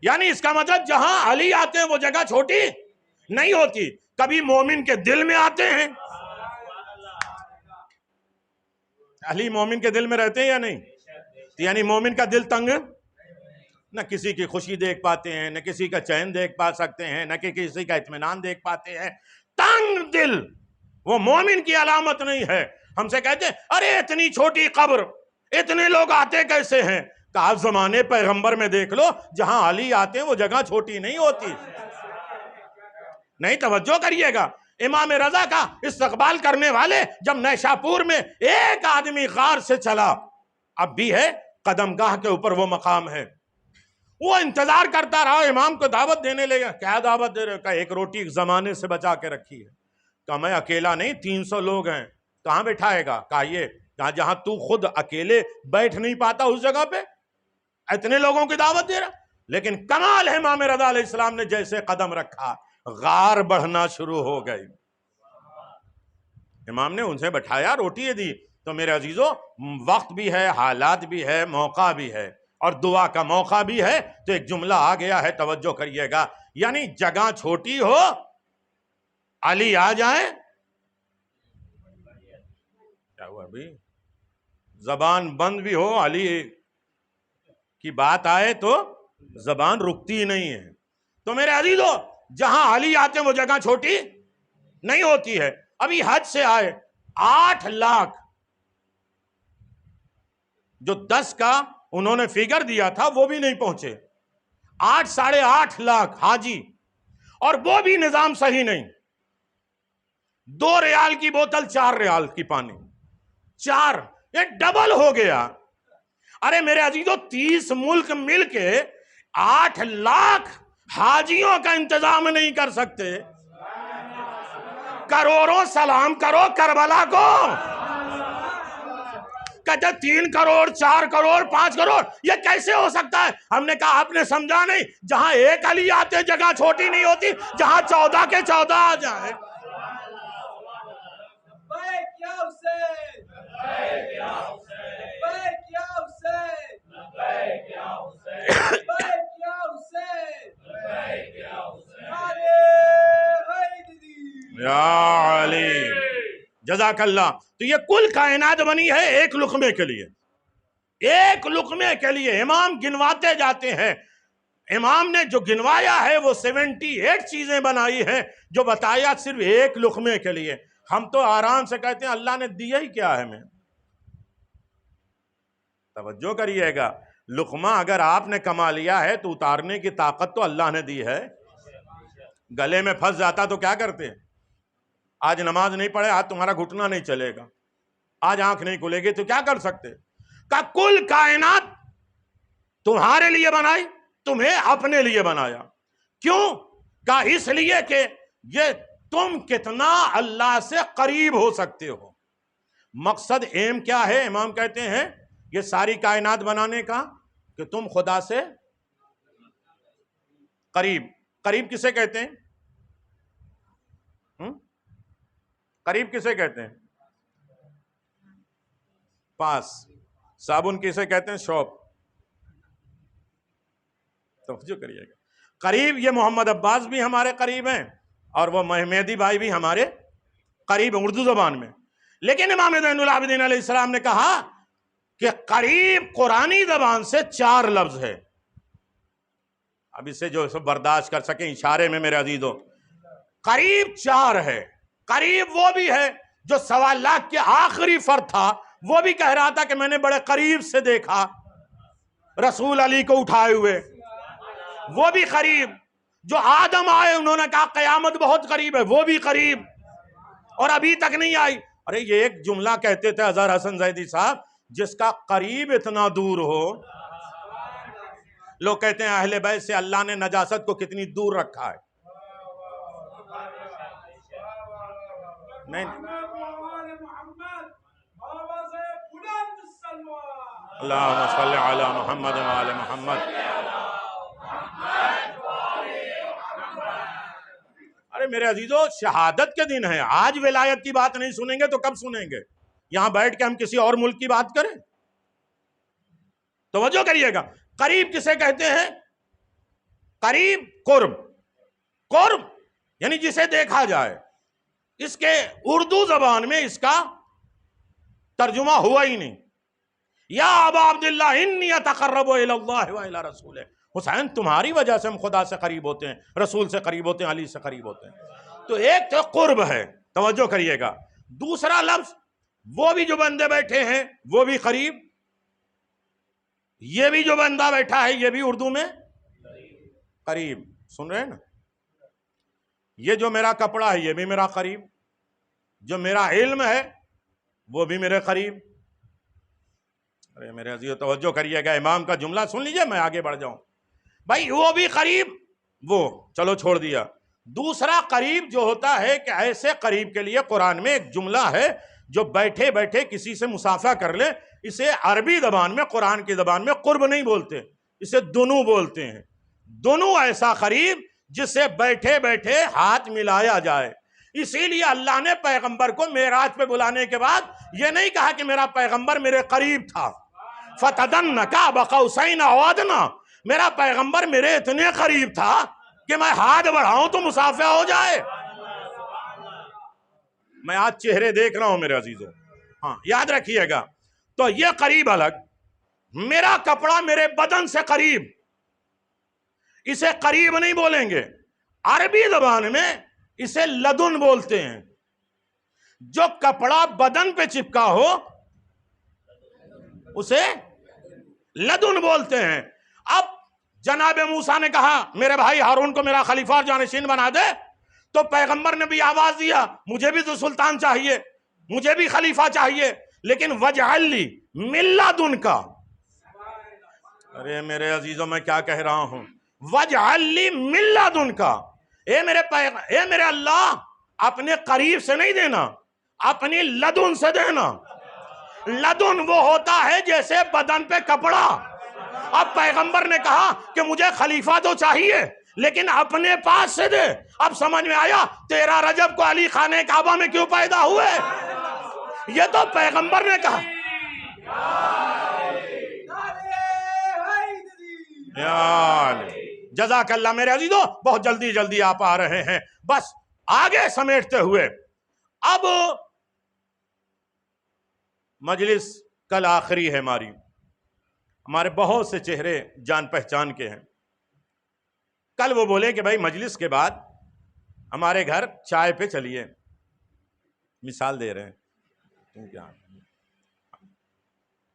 یعنی اس کا مطلب جہاں علی آتے ہیں وہ جگہ چھوٹی نہیں ہوتی. کبھی مومن کے دل میں آتے ہیں، علی مومن کے دل میں رہتے ہیں یا نہیں؟ یعنی مومن کا دل تنگ، نہ کسی کی خوشی دیکھ پاتے ہیں، نہ کسی کا چین دیکھ پا سکتے ہیں، نہ کہ کسی کا اطمینان دیکھ پاتے ہیں. تنگ دل وہ مومن کی علامت نہیں ہے. ہم سے کہتے ہیں ارے اتنی چھوٹی قبر، اتنے لوگ آتے کیسے ہیں؟ کہ آپ زمانے پیغمبر میں دیکھ لو، جہاں علی آتے ہیں وہ جگہ چھوٹی نہیں ہوتی. نہیں توجہ کریے گا، امام رضا کا استقبال کرنے والے جب نیشاپور میں ایک آدمی غار سے چلا، اب بھی ہے قدم گاہ کے اوپر وہ مقام ہے، وہ انتظار کرتا رہا، امام کو دعوت دینے لے گیا. کیا دعوت دے رہے؟ کہا ایک روٹی ایک زمانے سے بچا کے رکھی ہے. کہا میں اکیلا نہیں، 300 لوگ ہیں، کہاں بٹھائے گا؟ کہا یہ، کہا جہاں تو خود اکیلے بیٹھ نہیں پاتا اس جگہ پہ اتنے لوگوں کی دعوت دے رہا. لیکن کمال ہے، امام رضا علیہ السلام نے جیسے قدم رکھا غار بڑھنا شروع ہو گئی. امام نے ان سے بٹھایا، روٹی دی. تو میرے عزیزو، وقت بھی ہے، حالات بھی ہے، موقع بھی ہے، اور دعا کا موقع بھی ہے. تو ایک جملہ آ گیا ہے، توجہ کریے گا، یعنی جگہ چھوٹی ہو، علی آ جائیں. کیا ہوا ابھی؟ زبان بند بھی ہو، علی کی بات آئے تو زبان رکتی نہیں ہے. تو میرے عزیزو، جہاں علی آتے ہیں وہ جگہ چھوٹی نہیں ہوتی ہے. ابھی حج سے آئے 8 لاکھ، جو 10 کا انہوں نے فگر دیا تھا وہ بھی نہیں پہنچے. 8 ساڑھے 8 لاکھ حاجی، اور وہ بھی نظام صحیح نہیں. 2 ریال کی بوتل 4 ریال کی پانی، 4، یہ ڈبل ہو گیا. ارے میرے عزیزو، 30 ملک مل کے 8 لاکھ حاجیوں کا انتظام نہیں کر سکتے. کروڑوں سلام کرو کربلا کو، کہتے 3 کروڑ 4 کروڑ 5 کروڑ یہ کیسے ہو سکتا ہے؟ ہم نے کہا آپ نے سمجھا نہیں، جہاں ایک علی آتے جگہ چھوٹی نہیں ہوتی، جہاں 14 کے 14 آ جائیں۔ یا علی جزاک اللہ۔ تو یہ کل کائنات بنی ہے ایک لقمے کے لیے، ایک لقمے کے لیے۔ امام گنواتے جاتے ہیں، امام نے جو گنوایا ہے وہ 78 چیزیں بنائی ہیں، جو بتایا صرف ایک لقمے کے لیے۔ ہم تو آرام سے کہتے ہیں اللہ نے دیا ہی کیا ہے ہمیں۔ توجہ کریے گا، لقمہ اگر آپ نے کما لیا ہے تو اتارنے کی طاقت تو اللہ نے دی ہے۔ گلے میں پھنس جاتا تو کیا کرتے؟ آج نماز نہیں پڑھے، آج تمہارا گھٹنا نہیں چلے گا، آج آنکھ نہیں کھلے گی، تو کیا کر سکتے؟ کہ کل کائنات تمہارے لیے بنائی، تمہیں اپنے لیے بنایا۔ کیوں؟ کہ اس لیے کہ یہ تم کتنا اللہ سے قریب ہو سکتے ہو۔ مقصد ایم کیا ہے؟ امام کہتے ہیں یہ ساری کائنات بنانے کا کہ تم خدا سے قریب۔ قریب کسے کہتے ہیں؟ قریب کسے کہتے ہیں؟ پاس۔ صابن کسے کہتے ہیں؟ شوپ۔ توجہ کریے گا، قریب یہ محمد عباس بھی ہمارے قریب ہیں اور وہ مہدی بھائی بھی ہمارے قریب ہیں اردو زبان میں۔ لیکن امام زین العابدین علیہ السلام نے کہا کہ قریب قرآنی زبان سے 4 لفظ ہے۔ اب اسے جو برداشت کر سکیں اشارے میں میرے عزیزوں، قریب 4 ہے۔ قریب وہ بھی ہے جو 1.25 لاکھ کے آخری فرد تھا، وہ بھی کہہ رہا تھا کہ میں نے بڑے قریب سے دیکھا رسول علی کو اٹھائے ہوئے، وہ بھی قریب۔ جو آدم آئے انہوں نے کہا قیامت بہت قریب ہے، وہ بھی قریب، اور ابھی تک نہیں آئی۔ ارے یہ ایک جملہ کہتے تھے اظہر حسن زیدی صاحب، جس کا قریب اتنا دور ہو۔ لوگ کہتے ہیں اہل بیت سے اللہ نے نجاست کو کتنی دور رکھا ہے۔ نہیں، اللہم صلی علی محمد وعلی محمد۔ ارے میرے عزیزو، شہادت کے دن ہے، آج ولایت کی بات نہیں سنیں گے تو کب سنیں گے؟ یہاں بیٹھ کے ہم کسی اور ملک کی بات کریں؟ توجہ کریے گا، قریب کسے کہتے ہیں؟ قریب قرب، قرب یعنی جسے دیکھا جائے۔ اس کے اردو زبان میں اس کا ترجمہ ہوا ہی نہیں۔ یا ابا عبداللہ انی اتقرب الی اللہ و الی رسولہ، حسین تمہاری وجہ سے ہم خدا سے قریب ہوتے ہیں، رسول سے قریب ہوتے ہیں، علی سے قریب ہوتے ہیں۔ تو ایک تو قرب ہے، توجہ کریے گا۔ دوسرا لفظ، وہ بھی جو بندے بیٹھے ہیں وہ بھی قریب، یہ بھی جو بندہ بیٹھا ہے یہ بھی اردو میں قریب۔ سن رہے ہیں نا؟ یہ جو میرا کپڑا ہے یہ بھی میرا قریب، جو میرا علم ہے وہ بھی میرے قریب۔ ارے میرے عزیز توجہ کریے گا، امام کا جملہ سن لیجئے، میں آگے بڑھ جاؤں۔ بھائی وہ بھی قریب، وہ چلو چھوڑ دیا۔ دوسرا قریب جو ہوتا ہے کہ ایسے قریب کے لیے قرآن میں ایک جملہ ہے جو بیٹھے بیٹھے کسی سے مسافہ کر لے، اسے عربی زبان میں، قرآن کی زبان میں قرب نہیں بولتے، اسے دنو بولتے ہیں۔ دنو ایسا قریب جس سے بیٹھے بیٹھے ہاتھ ملایا جائے۔ اسی لیے اللہ نے پیغمبر کو معراج پہ بلانے کے بعد یہ نہیں کہا کہ میرا پیغمبر میرے قریب تھا، فَتَدَنَّ قَابَ قَوْسَيْنِ أَوْ أَدْنَىٰ، میرا پیغمبر میرے اتنے قریب تھا کہ میں ہاتھ بڑھاؤں تو مسافہ ہو جائے۔ میں آج چہرے دیکھ رہا ہوں میرے عزیزوں، ہاں یاد رکھیے گا۔ تو یہ قریب الگ، میرا کپڑا میرے بدن سے قریب، اسے قریب نہیں بولیں گے، عربی زبان میں اسے لدن بولتے ہیں۔ جو کپڑا بدن پہ چپکا ہو اسے لدن بولتے ہیں۔ اب جناب موسیٰ نے کہا میرے بھائی ہارون کو میرا خلیفہ اور جانشین بنا دے، تو پیغمبر نے بھی آواز دیا مجھے بھی تو سلطان چاہیے، مجھے بھی خلیفہ چاہیے، لیکن وَاجْعَلْ لِي مِن لَّدُنْکَ۔ ارے میرے عزیزوں میں کیا کہہ رہا ہوں، وَاجْعَلْ لِي مِن لَّدُنْکَ، اے میرے اللہ اپنے قریب سے نہیں دینا، اپنی لدن سے دینا۔ لدن وہ ہوتا ہے جیسے بدن پہ کپڑا. اب پیغمبر نے کہا کہ مجھے خلیفہ تو چاہیے لیکن اپنے پاس سے دے. اب سمجھ میں آیا 13 رجب کو علی خانہ کعبہ میں کیوں پیدا ہوئے؟ یہ تو پیغمبر نے کہا. جزاک اللہ میرے عزیزو. بہت جلدی آپ آ رہے ہیں. بس آگے سمیٹتے ہوئے اب مجلس کل آخری ہے ہمارے بہت سے چہرے جان پہچان کے ہیں. کل وہ بولے کہ بھائی مجلس کے بعد ہمارے گھر چائے پہ چلیے. مثال دے رہے ہیں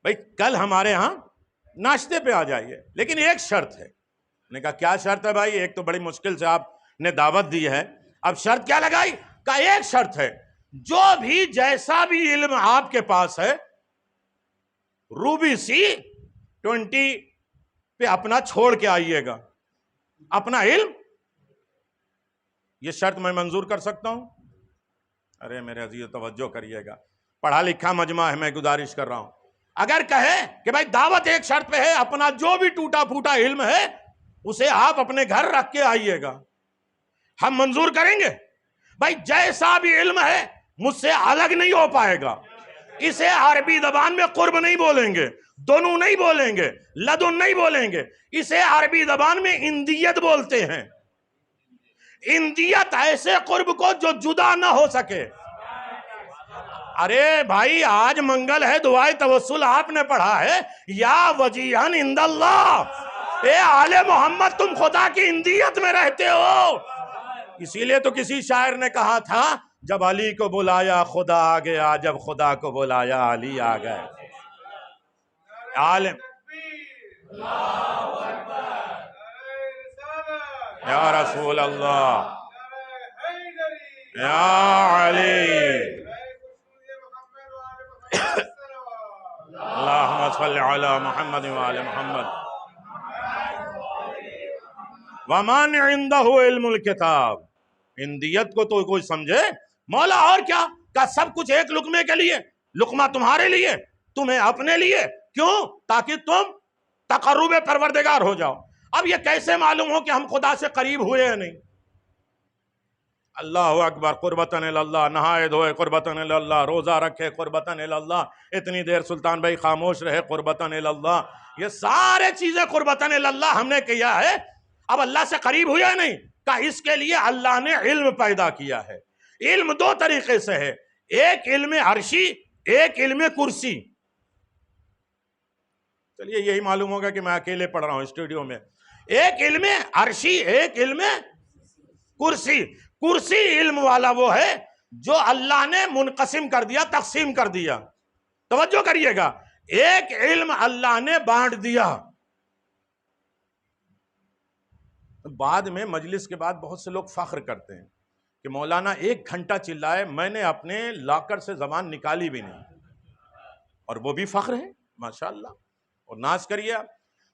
بھائی کل ہمارے ہاں ناشتے پہ آ جائیے لیکن ایک شرط ہے. نے کہا کیا شرط ہے بھائی؟ ایک تو بڑی مشکل سے آپ نے دعوت دی ہے, اب شرط کیا لگائی؟ کہا ایک شرط ہے, جو بھی جیسا بھی علم آپ کے پاس ہے روبی سی 20 پہ اپنا چھوڑ کے آئیے گا, اپنا علم. یہ شرط میں منظور کر سکتا ہوں؟ ارے میرے عزیز توجہ کریے گا, پڑھا لکھا مجمع ہے, میں گزارش کر رہا ہوں. اگر کہے کہ بھائی دعوت ایک شرط پہ ہے, اپنا جو بھی ٹوٹا پھوٹا علم ہے اسے آپ اپنے گھر رکھ کے آئیے گا, ہم منظور کریں گے. بھائی جیسا بھی علم ہے مجھ سے الگ نہیں ہو پائے گا. اسے عربی زبان میں قرب نہیں بولیں گے, دونوں نہیں بولیں گے, لدن نہیں بولیں گے, اسے عربی زبان میں اندیت بولتے ہیں. اندیت ایسے قرب کو جو جدا نہ ہو سکے. ارے بھائی آج منگل ہے, دعائے توسل آپ نے پڑھا ہے, یا وجیہن عند اللہ, اے آل محمد تم خدا کی اندیت میں رہتے ہو. اسی لیے تو کسی شاعر نے کہا تھا جب علی کو بلایا خدا آ گیا, جب خدا کو بلایا علی آ گئے. عالم یا رسول اللہ یا علی اللہم صلی علی محمد وعلی محمد. وَمَنْ عِنْدَهُ عِلْمُ الْكِتَابِ. اندیت کو تو کوئی سمجھے مولا اور کیا کہ سب کچھ ایک لقمے کے لیے, لقمہ تمہارے لیے, تمہیں اپنے لیے. کیوں؟ تاکہ تم تقرب پروردگار ہو جاؤ. اب یہ کیسے معلوم ہو کہ ہم خدا سے قریب ہوئے یا نہیں؟ اللہ اکبر. قربتاً اللہ, نہائے دھوئے قربتاً اللہ, روزہ رکھے قربتاً اللہ, اتنی دیر سلطان بھائی خاموش رہے قربتاً اللہ. یہ سارے چیزیں قربتاً اللہ ہم نے کیا ہے. اب اللہ سے قریب ہویا نہیں کہ اس کے لیے اللہ نے علم پیدا کیا ہے. علم دو طریقے سے ہے, ایک علم عرشی, ایک علم کرسی. چلیے یہی معلوم ہوگا کہ میں اکیلے پڑھ رہا ہوں اسٹوڈیو میں. ایک علم عرشی, ایک علم کرسی. کرسی علم والا وہ ہے جو اللہ نے منقسم کر دیا, تقسیم کر دیا. توجہ کریے گا, ایک علم اللہ نے بانٹ دیا. بعد میں مجلس کے بعد بہت سے لوگ فخر کرتے ہیں کہ مولانا 1 گھنٹہ چلائے, میں نے اپنے لاکر سے زبان نکالی بھی نہیں, اور وہ بھی فخر ہے ماشاءاللہ, اور ناز کریے آپ.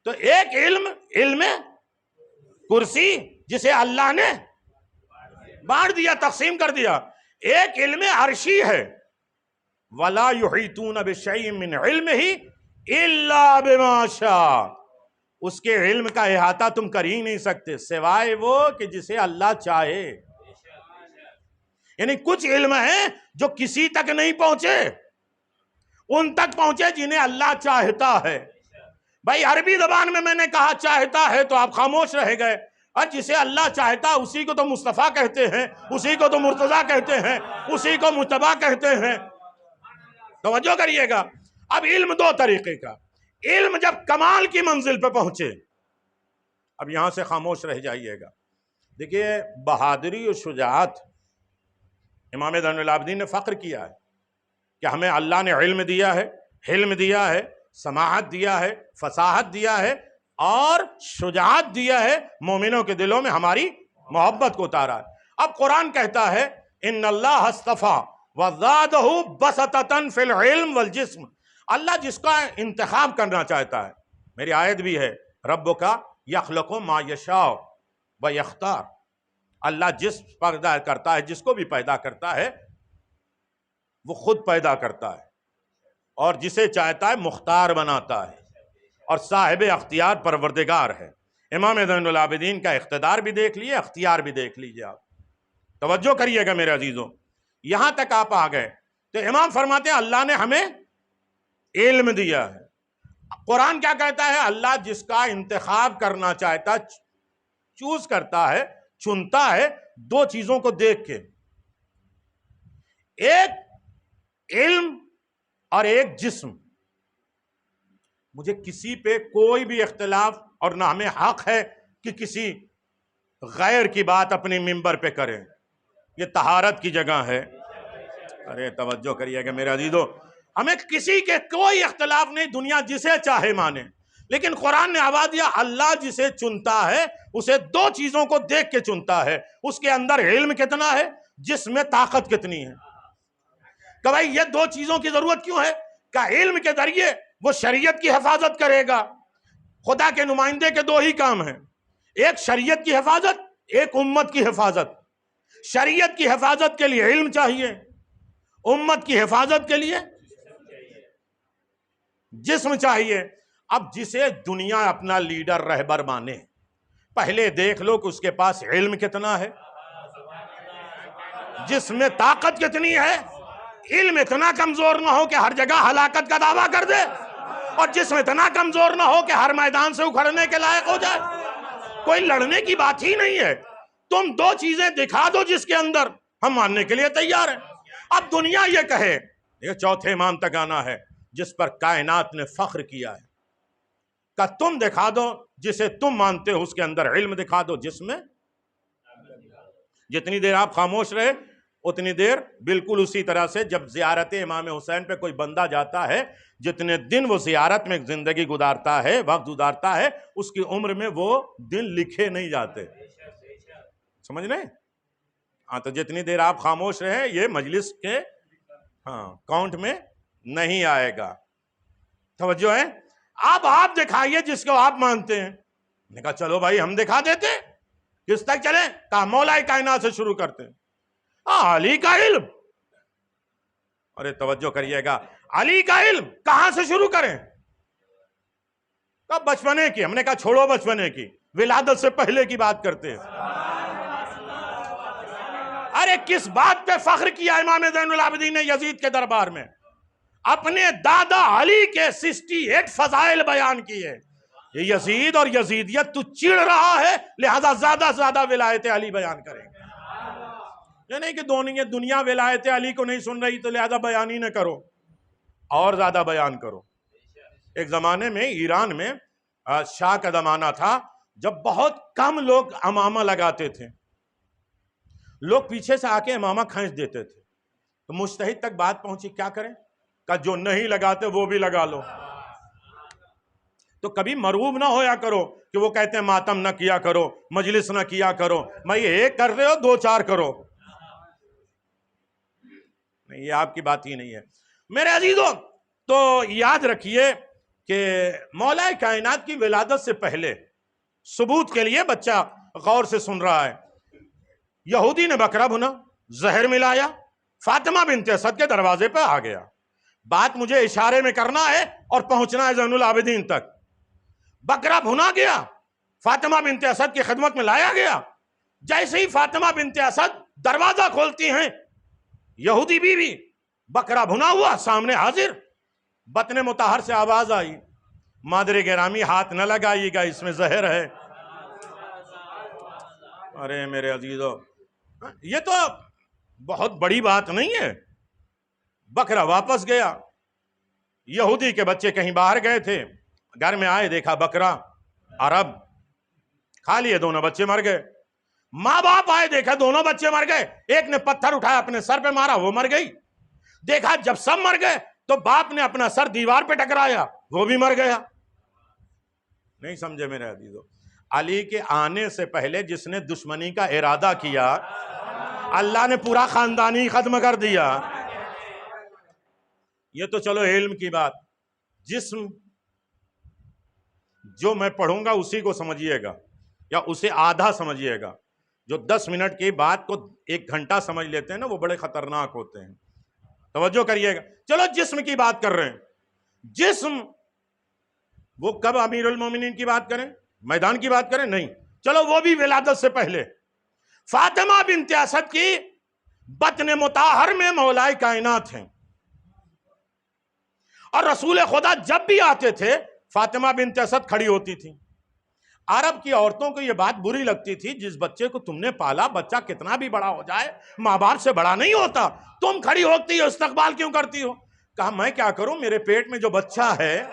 تو ایک علم کرسی جسے اللہ نے بانٹ دیا, تقسیم کر دیا. ایک علم عرشی ہے, وَلَا يُحِيطُونَ بِشَيْءٍ مِّنْ عِلْمِهِ إِلَّا بِمَا شَاءَ. اس کے علم کا احاطہ تم کر ہی نہیں سکتے سوائے وہ کہ جسے اللہ چاہے. یعنی کچھ علم ہیں جو کسی تک نہیں پہنچے, ان تک پہنچے جنہیں اللہ چاہتا ہے. بھائی عربی زبان میں نے کہا چاہتا ہے تو آپ خاموش رہ گئے, اور جسے اللہ چاہتا اسی کو تو مصطفیٰ کہتے ہیں, اسی کو تو مرتضیٰ کہتے ہیں, اسی کو مجتبیٰ کہتے ہیں. توجہ کریے گا. اب علم دو طریقے کا. علم جب کمال کی منزل پہ پہنچے, اب یہاں سے خاموش رہ جائیے گا. دیکھیے بہادری اور شجاعت, امام زین العابدین نے فخر کیا ہے کہ ہمیں اللہ نے علم دیا ہے, حلم دیا ہے, سماحت دیا ہے, فصاحت دیا ہے, اور شجاعت دیا ہے. مومنوں کے دلوں میں ہماری محبت کو اتارا ہے. اب قرآن کہتا ہے ان اللہ اصطفیٰ وزادہ بسطۃ فی العلم والجسم. اللہ جس کا انتخاب کرنا چاہتا ہے, میری آیت بھی ہے ربک یخلق ما یشاء و یختار. اللہ جس پیدا کرتا ہے, جس کو بھی پیدا کرتا ہے وہ خود پیدا کرتا ہے اور جسے چاہتا ہے مختار بناتا ہے، اور صاحب اختیار پروردگار ہے۔ امام زین العابدین کا اقتدار بھی دیکھ لیے، اختیار بھی دیکھ لیجئے آپ۔ توجہ کریے گا میرے عزیزوں، یہاں تک آپ آ گئے تو امام فرماتے ہیں اللہ نے ہمیں علم دیا ہے۔ قرآن کیا کہتا ہے؟ اللہ جس کا انتخاب کرنا چاہتا، چوز کرتا ہے، چنتا ہے دو چیزوں کو دیکھ کے، ایک علم اور ایک جسم۔ مجھے کسی پہ کوئی بھی اختلاف اور نہ ہمیں حق ہے کہ کسی غیر کی بات اپنی ممبر پہ کریں، یہ طہارت کی جگہ ہے۔ ارے توجہ کریے کہ میرے عزیزو، ہمیں کسی کے کوئی اختلاف نہیں، دنیا جسے چاہے مانے، لیکن قرآن نے آواز دیا اللہ جسے چنتا ہے اسے دو چیزوں کو دیکھ کے چنتا ہے، اس کے اندر علم کتنا ہے، جسم میں طاقت کتنی ہے۔ کہ بھائی یہ دو چیزوں کی ضرورت کیوں ہے؟ کہ علم کے ذریعے وہ شریعت کی حفاظت کرے گا۔ خدا کے نمائندے کے دو ہی کام ہیں، ایک شریعت کی حفاظت، ایک امت کی حفاظت۔ شریعت کی حفاظت کے لیے علم چاہیے، امت کی حفاظت کے لیے جسم چاہیے۔ اب جسے دنیا اپنا لیڈر رہبر مانے، پہلے دیکھ لو کہ اس کے پاس علم کتنا ہے، جسم میں طاقت کتنی ہے۔ علم اتنا کمزور نہ ہو کہ ہر جگہ ہلاکت کا دعویٰ کر دے، اور جسم اتنا کمزور نہ ہو کہ ہر میدان سے اکھڑنے کے لائق ہو جائے۔ کوئی لڑنے کی بات ہی نہیں ہے، تم دو چیزیں دکھا دو جس کے اندر ہم ماننے کے لیے تیار ہیں۔ اب دنیا یہ کہے، یہ چوتھے امام تک آنا ہے جس پر کائنات نے فخر کیا ہے، کہ تم دکھا دو جسے تم مانتے ہو اس کے اندر علم دکھا دو، جس میں جتنی دیر آپ خاموش رہے اتنی دیر بالکل اسی طرح سے جب زیارت امام حسین پہ کوئی بندہ جاتا ہے، جتنے دن وہ زیارت میں زندگی گزارتا ہے، وقت گزارتا ہے، اس کی عمر میں وہ دن لکھے نہیں جاتے، سمجھ رہے ہیں؟ ہاں، تو جتنی دیر آپ خاموش رہے یہ مجلس کے کاؤنٹ میں نہیں آئے گا۔ توجہ ہے؟ اب آپ دکھائیے جس کو آپ مانتے ہیں۔ میں نے کہا چلو بھائی ہم دکھا دیتے، کس تک چلیں؟ کہا مولا کائنات سے شروع کرتے ہیں۔ علی کا علم، ارے توجہ کریے گا، علی کا علم کہاں سے شروع کریں؟ کہا بچپنے کی۔ ہم نے کہا چھوڑو بچپنے کی، ولادت سے پہلے کی بات کرتے ہیں۔ ارے کس بات پہ فخر کیا امام زین العابدین نے یزید کے دربار میں؟ اپنے دادا علی کے 68 فضائل بیان کیے۔ یہ یزید اور یزیدیت تو چڑ رہا ہے، لہذا زیادہ سے زیادہ ولایت علی بیان کریں گے۔ یہ نہیں کہ دنیا ولایت علی کو نہیں سن رہی تو لہذا بیان ہی نہ کرو، اور زیادہ بیان کرو۔ ایک زمانے میں ایران میں شاہ کا زمانہ تھا جب بہت کم لوگ امامہ لگاتے تھے، لوگ پیچھے سے آ کے امامہ کھینچ دیتے تھے، تو مجتہد تک بات پہنچی کیا کریں؟ کہ جو نہیں لگاتے وہ بھی لگا لو۔ تو کبھی مروب نہ ہویا کرو کہ وہ کہتے ہیں ماتم نہ کیا کرو، مجلس نہ کیا کرو، میں یہ ایک کر رہے ہو دو چار کرو، نہیں، یہ آپ کی بات ہی نہیں ہے میرے عزیزوں۔ تو یاد رکھیے کہ مولا کائنات کی ولادت سے پہلے ثبوت کے لیے بچہ غور سے سن رہا ہے، یہودی نے بکرا بھنا، زہر ملایا، فاطمہ بنت اسد کے دروازے پہ آ گیا۔ بات مجھے اشارے میں کرنا ہے اور پہنچنا ہے زین العابدین تک۔ بکرا بھنا گیا، فاطمہ بنت اسد کی خدمت میں لایا گیا۔ جیسے ہی فاطمہ بنت اسد دروازہ کھولتی ہیں، یہودی بیوی، بکرا بھنا ہوا سامنے حاضر، بطن مطہر سے آواز آئی، مادر گرامی ہاتھ نہ لگائیے گا، اس میں زہر ہے۔ ارے میرے عزیزو، یہ تو بہت بڑی بات نہیں ہے۔ بکرا واپس گیا، یہودی کے بچے کہیں باہر گئے تھے، گھر میں آئے دیکھا بکرا عرب کھا لیے، دونوں بچے مر گئے۔ ماں باپ آئے دیکھا دونوں بچے مر گئے، ایک نے پتھر اٹھایا اپنے سر پہ مارا، وہ مر گئی۔ دیکھا جب سب مر گئے تو باپ نے اپنا سر دیوار پہ ٹکرایا، وہ بھی مر گیا۔ نہیں سمجھے میرے عزیزو؟ علی کے آنے سے پہلے جس نے دشمنی کا ارادہ کیا، اللہ نے پورا خاندانی ختم کر دیا۔ یہ تو چلو علم کی بات، جسم جو میں پڑھوں گا اسی کو سمجھیے گا، یا اسے آدھا سمجھیے گا۔ جو 10 منٹ کی بات کو 1 گھنٹہ سمجھ لیتے ہیں نا، وہ بڑے خطرناک ہوتے ہیں۔ توجہ کریے گا، چلو جسم کی بات کر رہے ہیں، جسم وہ کب امیر المومنین کی بات کریں، میدان کی بات کریں؟ نہیں، چلو وہ بھی ولادت سے پہلے فاطمہ بنت اسد کی بطن مطہر میں مولائے کائنات ہیں، اور رسول خدا جب بھی آتے تھے فاطمہ بنت اسد کھڑی ہوتی تھی۔ عرب کی عورتوں کو یہ بات بری لگتی تھی، جس بچے کو تم نے پالا، بچہ کتنا بھی بڑا ہو جائے ماں باپ سے بڑا نہیں ہوتا، تم کھڑی ہوتی ہو، استقبال کیوں کرتی ہو؟ کہا میں کیا کروں، میرے پیٹ میں جو بچہ ہے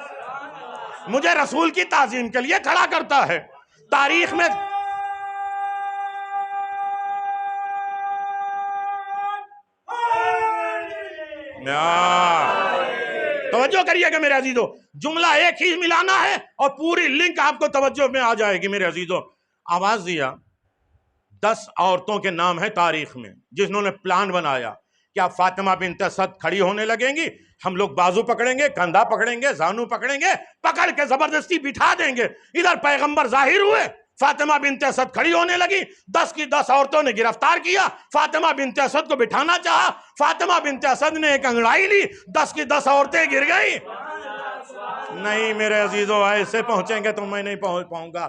مجھے رسول کی تعظیم کے لیے کھڑا کرتا ہے۔ تاریخ میں توجہ کریے گا میرے عزیزو، جملہ ایک ہی ملانا ہے اور پوری لنک آپ کو توجہ میں آ جائے گی میرے عزیزو۔ آواز دیا، 10 عورتوں کے نام ہیں تاریخ میں جنہوں نے پلان بنایا، کیا فاطمہ بنت اسد کھڑی ہونے لگیں گی، ہم لوگ بازو پکڑیں گے، کندھا پکڑیں گے، زانو پکڑیں گے، پکڑ کے زبردستی بٹھا دیں گے۔ ادھر پیغمبر ظاہر ہوئے، فاطمہ بنت اسد کھڑی ہونے لگی، 10 کی 10 عورتوں نے گرفتار کیا، فاطمہ بنت اسد کو بٹھانا چاہا، فاطمہ بنت اسد نے ایک انگڑائی لی، 10 کی 10 عورتیں گر گئیں۔ نہیں میرے عزیزو، ایسے پہنچیں گے تو میں نہیں پہنچ پاؤں گا۔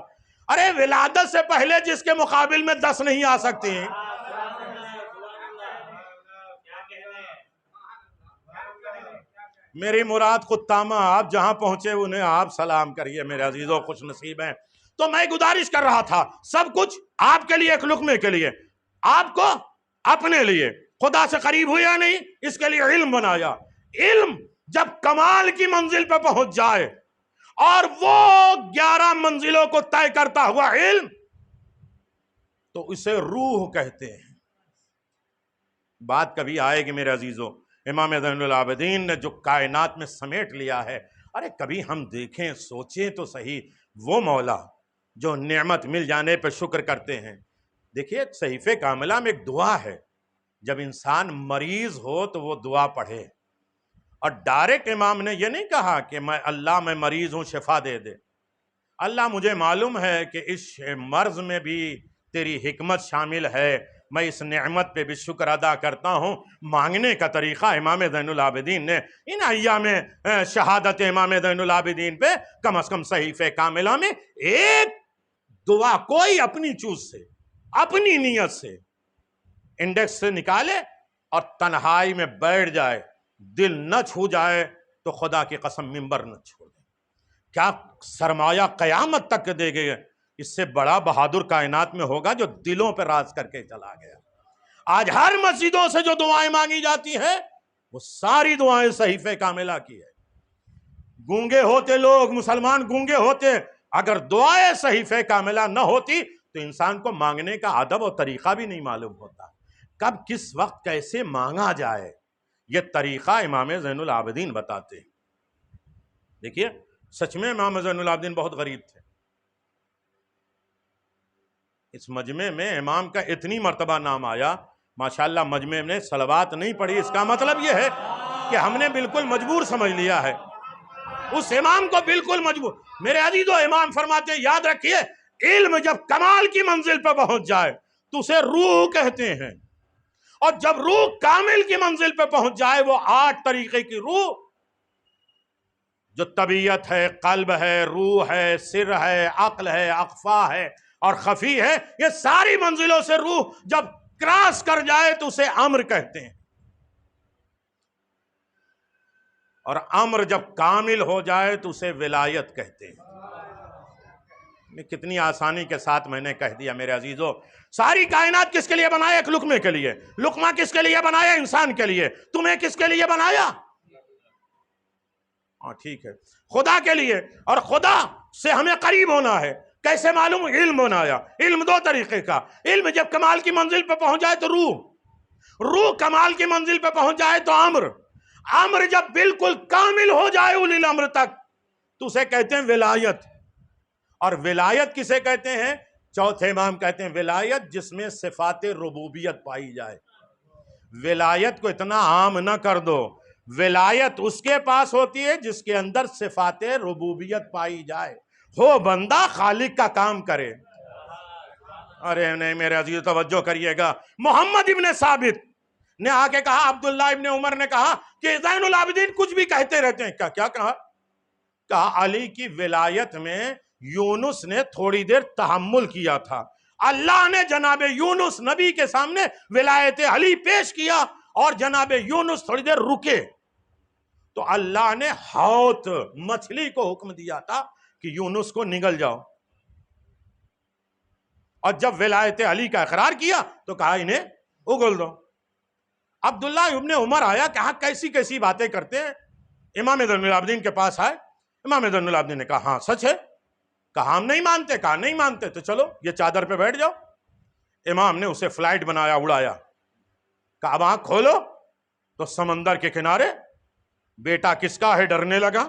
ارے ولادت سے پہلے جس کے مقابل میں 10 نہیں آ سکتی۔ میری مراد خطامہ، آپ جہاں پہنچے انہیں آپ سلام کریے میرے عزیزو، خوش نصیب ہیں۔ تو میں گزارش کر رہا تھا، سب کچھ آپ کے لیے، ایک لقمے کے لیے، آپ کو اپنے لیے خدا سے قریب ہویا نہیں، اس کے لیے علم بنایا۔ علم جب کمال کی منزل پہ پہنچ جائے اور وہ 11 منزلوں کو طے کرتا ہوا علم، تو اسے روح کہتے ہیں۔ بات کبھی آئے گی میرے عزیزو، امام زین العابدین نے جو کائنات میں سمیٹ لیا ہے، ارے کبھی ہم دیکھیں، سوچیں تو صحیح، وہ مولا جو نعمت مل جانے پہ شکر کرتے ہیں۔ دیکھیے صحیفہ کاملہ میں ایک دعا ہے، جب انسان مریض ہو تو وہ دعا پڑھے، اور ڈائریکٹ امام نے یہ نہیں کہا کہ اللہ میں مریض ہوں شفا دے دے۔ اللہ مجھے معلوم ہے کہ اس مرض میں بھی تیری حکمت شامل ہے، میں اس نعمت پہ بھی شکر ادا کرتا ہوں۔ مانگنے کا طریقہ امام زین العابدین نے ان ایام شہادت امام زین العابدین پہ کم از کم صحیفہ کاملہ میں ایک دعا کوئی اپنی چوز سے، اپنی نیت سے انڈیکس سے نکالے اور تنہائی میں بیٹھ جائے، دل نہ چھو جائے تو خدا کی قسم ممبر نہ چھوڑے۔ کیا سرمایہ قیامت تک دے گئے، اس سے بڑا بہادر کائنات میں ہوگا جو دلوں پہ راز کر کے چلا گیا۔ آج ہر مسجدوں سے جو دعائیں مانگی جاتی ہیں وہ ساری دعائیں صحیفہ کاملہ کی ہے۔ گونگے ہوتے لوگ، مسلمان گونگے ہوتے، اگر دعائیں صحیفہ کاملہ نہ ہوتی تو انسان کو مانگنے کا ادب اور طریقہ بھی نہیں معلوم ہوتا، کب کس وقت کیسے مانگا جائے، یہ طریقہ امام زین العابدین بتاتے ہیں۔ دیکھیے سچ میں امام زین العابدین بہت غریب تھے۔ اس مجمع میں امام کا اتنی مرتبہ نام آیا، ماشاءاللہ مجمع نے صلوات نہیں پڑھی، اس کا مطلب یہ ہے کہ ہم نے بالکل مجبور سمجھ لیا ہے اس امام کو، بالکل مجبور۔ میرے عزیزو، امام فرماتے ہیں یاد رکھیے، علم جب کمال کی منزل پہ پہنچ جائے تو اسے روح کہتے ہیں، اور جب روح کامل کی منزل پہ پہنچ جائے، وہ 8 طریقے کی روح جو طبیعت ہے، قلب ہے، روح ہے، سر ہے، عقل ہے، اخفا ہے اور خفی ہے، یہ ساری منزلوں سے روح جب کراس کر جائے تو اسے امر کہتے ہیں، اور امر جب کامل ہو جائے تو اسے ولایت کہتے ہیں۔ کتنی آسانی کے ساتھ میں نے کہہ دیا میرے عزیزو۔ ساری کائنات کس کے لیے بنایا؟ ایک لقمے کے لیے۔ لقمہ کس کے لیے بنایا؟ انسان کے لیے۔ تمہیں کس کے لیے بنایا؟ ٹھیک ہے، خدا کے لیے، اور خدا سے ہمیں قریب ہونا ہے۔ کیسے معلوم؟ علم بنایا۔ علم 2 طریقے کا، علم جب کمال کی منزل پہ پہنچ جائے تو روح کمال کی منزل پہ پہنچ جائے تو امر جب بالکل کامل ہو جائے اولی الامر تک تو اسے کہتے ہیں ولایت۔ اور ولایت کسے کہتے ہیں؟ چوتھے امام کہتے ہیں ولایت جس میں صفات ربوبیت پائی جائے۔ ولایت کو اتنا عام نہ کر دو، ولایت اس کے پاس ہوتی ہے جس کے اندر صفات ربوبیت پائی جائے، ہو بندہ خالق کا کام کرے۔ ارے نہیں میرے عزیز توجہ کریے گا، محمد ابن ثابت نے آ کے کہا، عبداللہ ابن عمر نے کہا کہ زین العابدین کچھ بھی کہتے رہتے ہیں۔ کیا کہا؟ کہا علی کی ولایت میں یونس نے تھوڑی دیر تحمل کیا تھا، اللہ نے جناب یونس نبی کے سامنے ولایت علی پیش کیا اور جناب یونس تھوڑی دیر رکے، تو اللہ نے حوت مچھلی کو حکم دیا تھا کہ یونس کو نگل جاؤ، اور جب ولایت علی کا اقرار کیا تو کہا انہیں اگل دو۔ عبداللہ ابن عمر آیا، کہا کیسی کیسی باتیں کرتے ہیں، امام زین العابدین کے پاس آئے، امام زین العابدین نے کہا ہاں سچ ہے، کہا ہم نہیں مانتے، کہا نہیں مانتے تو چلو یہ چادر پہ بیٹھ جاؤ۔ امام نے اسے فلائٹ بنایا، اڑایا، کہا اب آنکھ کھولو تو سمندر کے کنارے بیٹا کس کا ہے، ڈرنے لگا،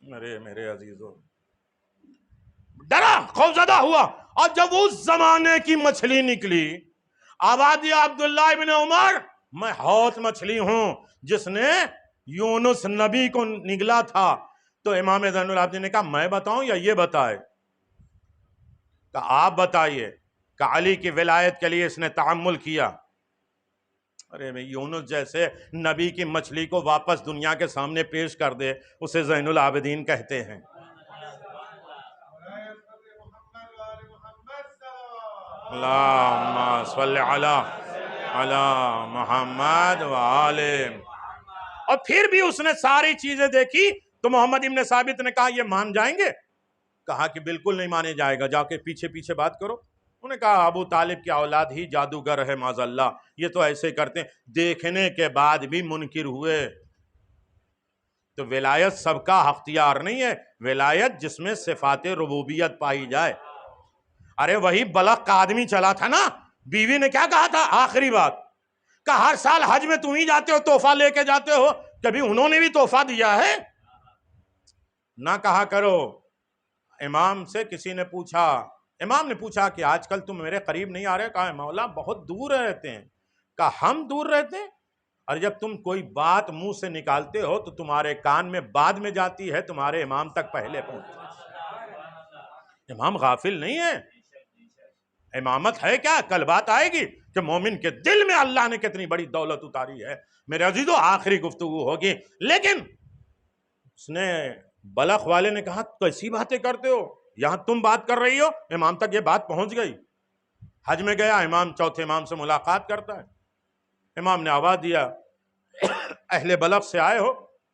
میرے عزیزو ڈرا، خوفزدہ ہوا، اور جب اس زمانے کی مچھلی نکلی، آواز دیا عبداللہ ابن عمر میں حوت مچھلی ہوں جس نے یونس نبی کو نگلا تھا، تو امام زین العابدین نے کہا میں بتاؤں یا یہ بتائے، کہا آپ بتائیے، کہ علی کی ولایت کے لیے اس نے تعمل کیا۔ ارے میں یونس جیسے نبی کی مچھلی کو واپس دنیا کے سامنے پیش کر دے، اسے زین العابدین کہتے ہیں۔ اللہم صلی علی محمد وآل۔ اور پھر بھی اس نے ساری چیزیں دیکھی تو محمد ابن ثابت نے کہا یہ مان جائیں گے؟ کہا کہ بالکل نہیں مانے جائے گا، جا کے پیچھے پیچھے بات کرو۔ انہوں نے کہا ابو طالب کی اولاد ہی جادوگر ہے معاذ اللہ، یہ تو ایسے کرتے ہیں، دیکھنے کے بعد بھی منکر ہوئے۔ تو ولایت سب کا اختیار نہیں ہے، ولایت جس میں صفات ربوبیت پائی جائے۔ ارے وہی بلق کا آدمی چلا تھا نا، بیوی نے کیا کہا تھا آخری بات، کہ ہر سال حج میں تم ہی جاتے ہو تحفہ لے کے جاتے ہو، کبھی انہوں نے بھی تحفہ دیا ہے؟ نہ کہا کرو۔ امام سے کسی نے پوچھا، امام نے پوچھا کہ آج کل تم میرے قریب نہیں آ رہے، کہا مولا بہت دور رہتے ہیں، کہا ہم دور رہتے ہیں، اور جب تم کوئی بات منہ سے نکالتے ہو تو تمہارے کان میں بعد میں جاتی ہے، تمہارے امام تک پہلے پہنچتی ہے۔ امام غافل نہیں ہے، امامت ہے کیا؟ کل بات آئے گی کہ مومن کے دل میں اللہ نے کتنی بڑی دولت اتاری ہے۔ میرے عزیزو آخری گفتگو ہوگی، لیکن اس نے بلخ والے نے کہا کیسی باتیں کرتے ہو، یہاں تم بات کر رہی ہو، امام تک یہ بات پہنچ گئی۔ حج میں گیا، امام چوتھے امام سے ملاقات کرتا ہے، امام نے آواز دیا اہل بلخ سے آئے ہو،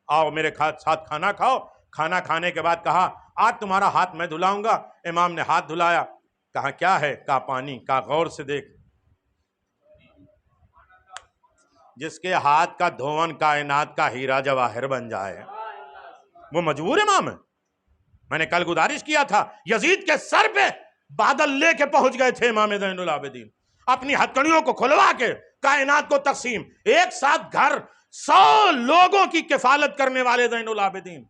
آؤ میرے ساتھ کھانا کھاؤ۔ کھانا کھانے کے بعد کہا آج تمہارا ہاتھ میں دھلاؤں گا۔ امام نے ہاتھ دھلایا، کہا کیا ہے؟ کہا پانی۔ کہا غور سے دیکھ، جس کے ہاتھ کا دھون کائنات کا ہیرا جواہر بن جائے وہ مجبور امام ہے۔ میں نے کل گزارش کیا تھا، یزید کے سر پہ بادل لے کے پہنچ گئے تھے امام زین العابدین، اپنی ہتھکڑیوں کو کھلوا کے کائنات کو تقسیم، ایک ساتھ گھر 100 لوگوں کی کفالت کرنے والے زین العابدین۔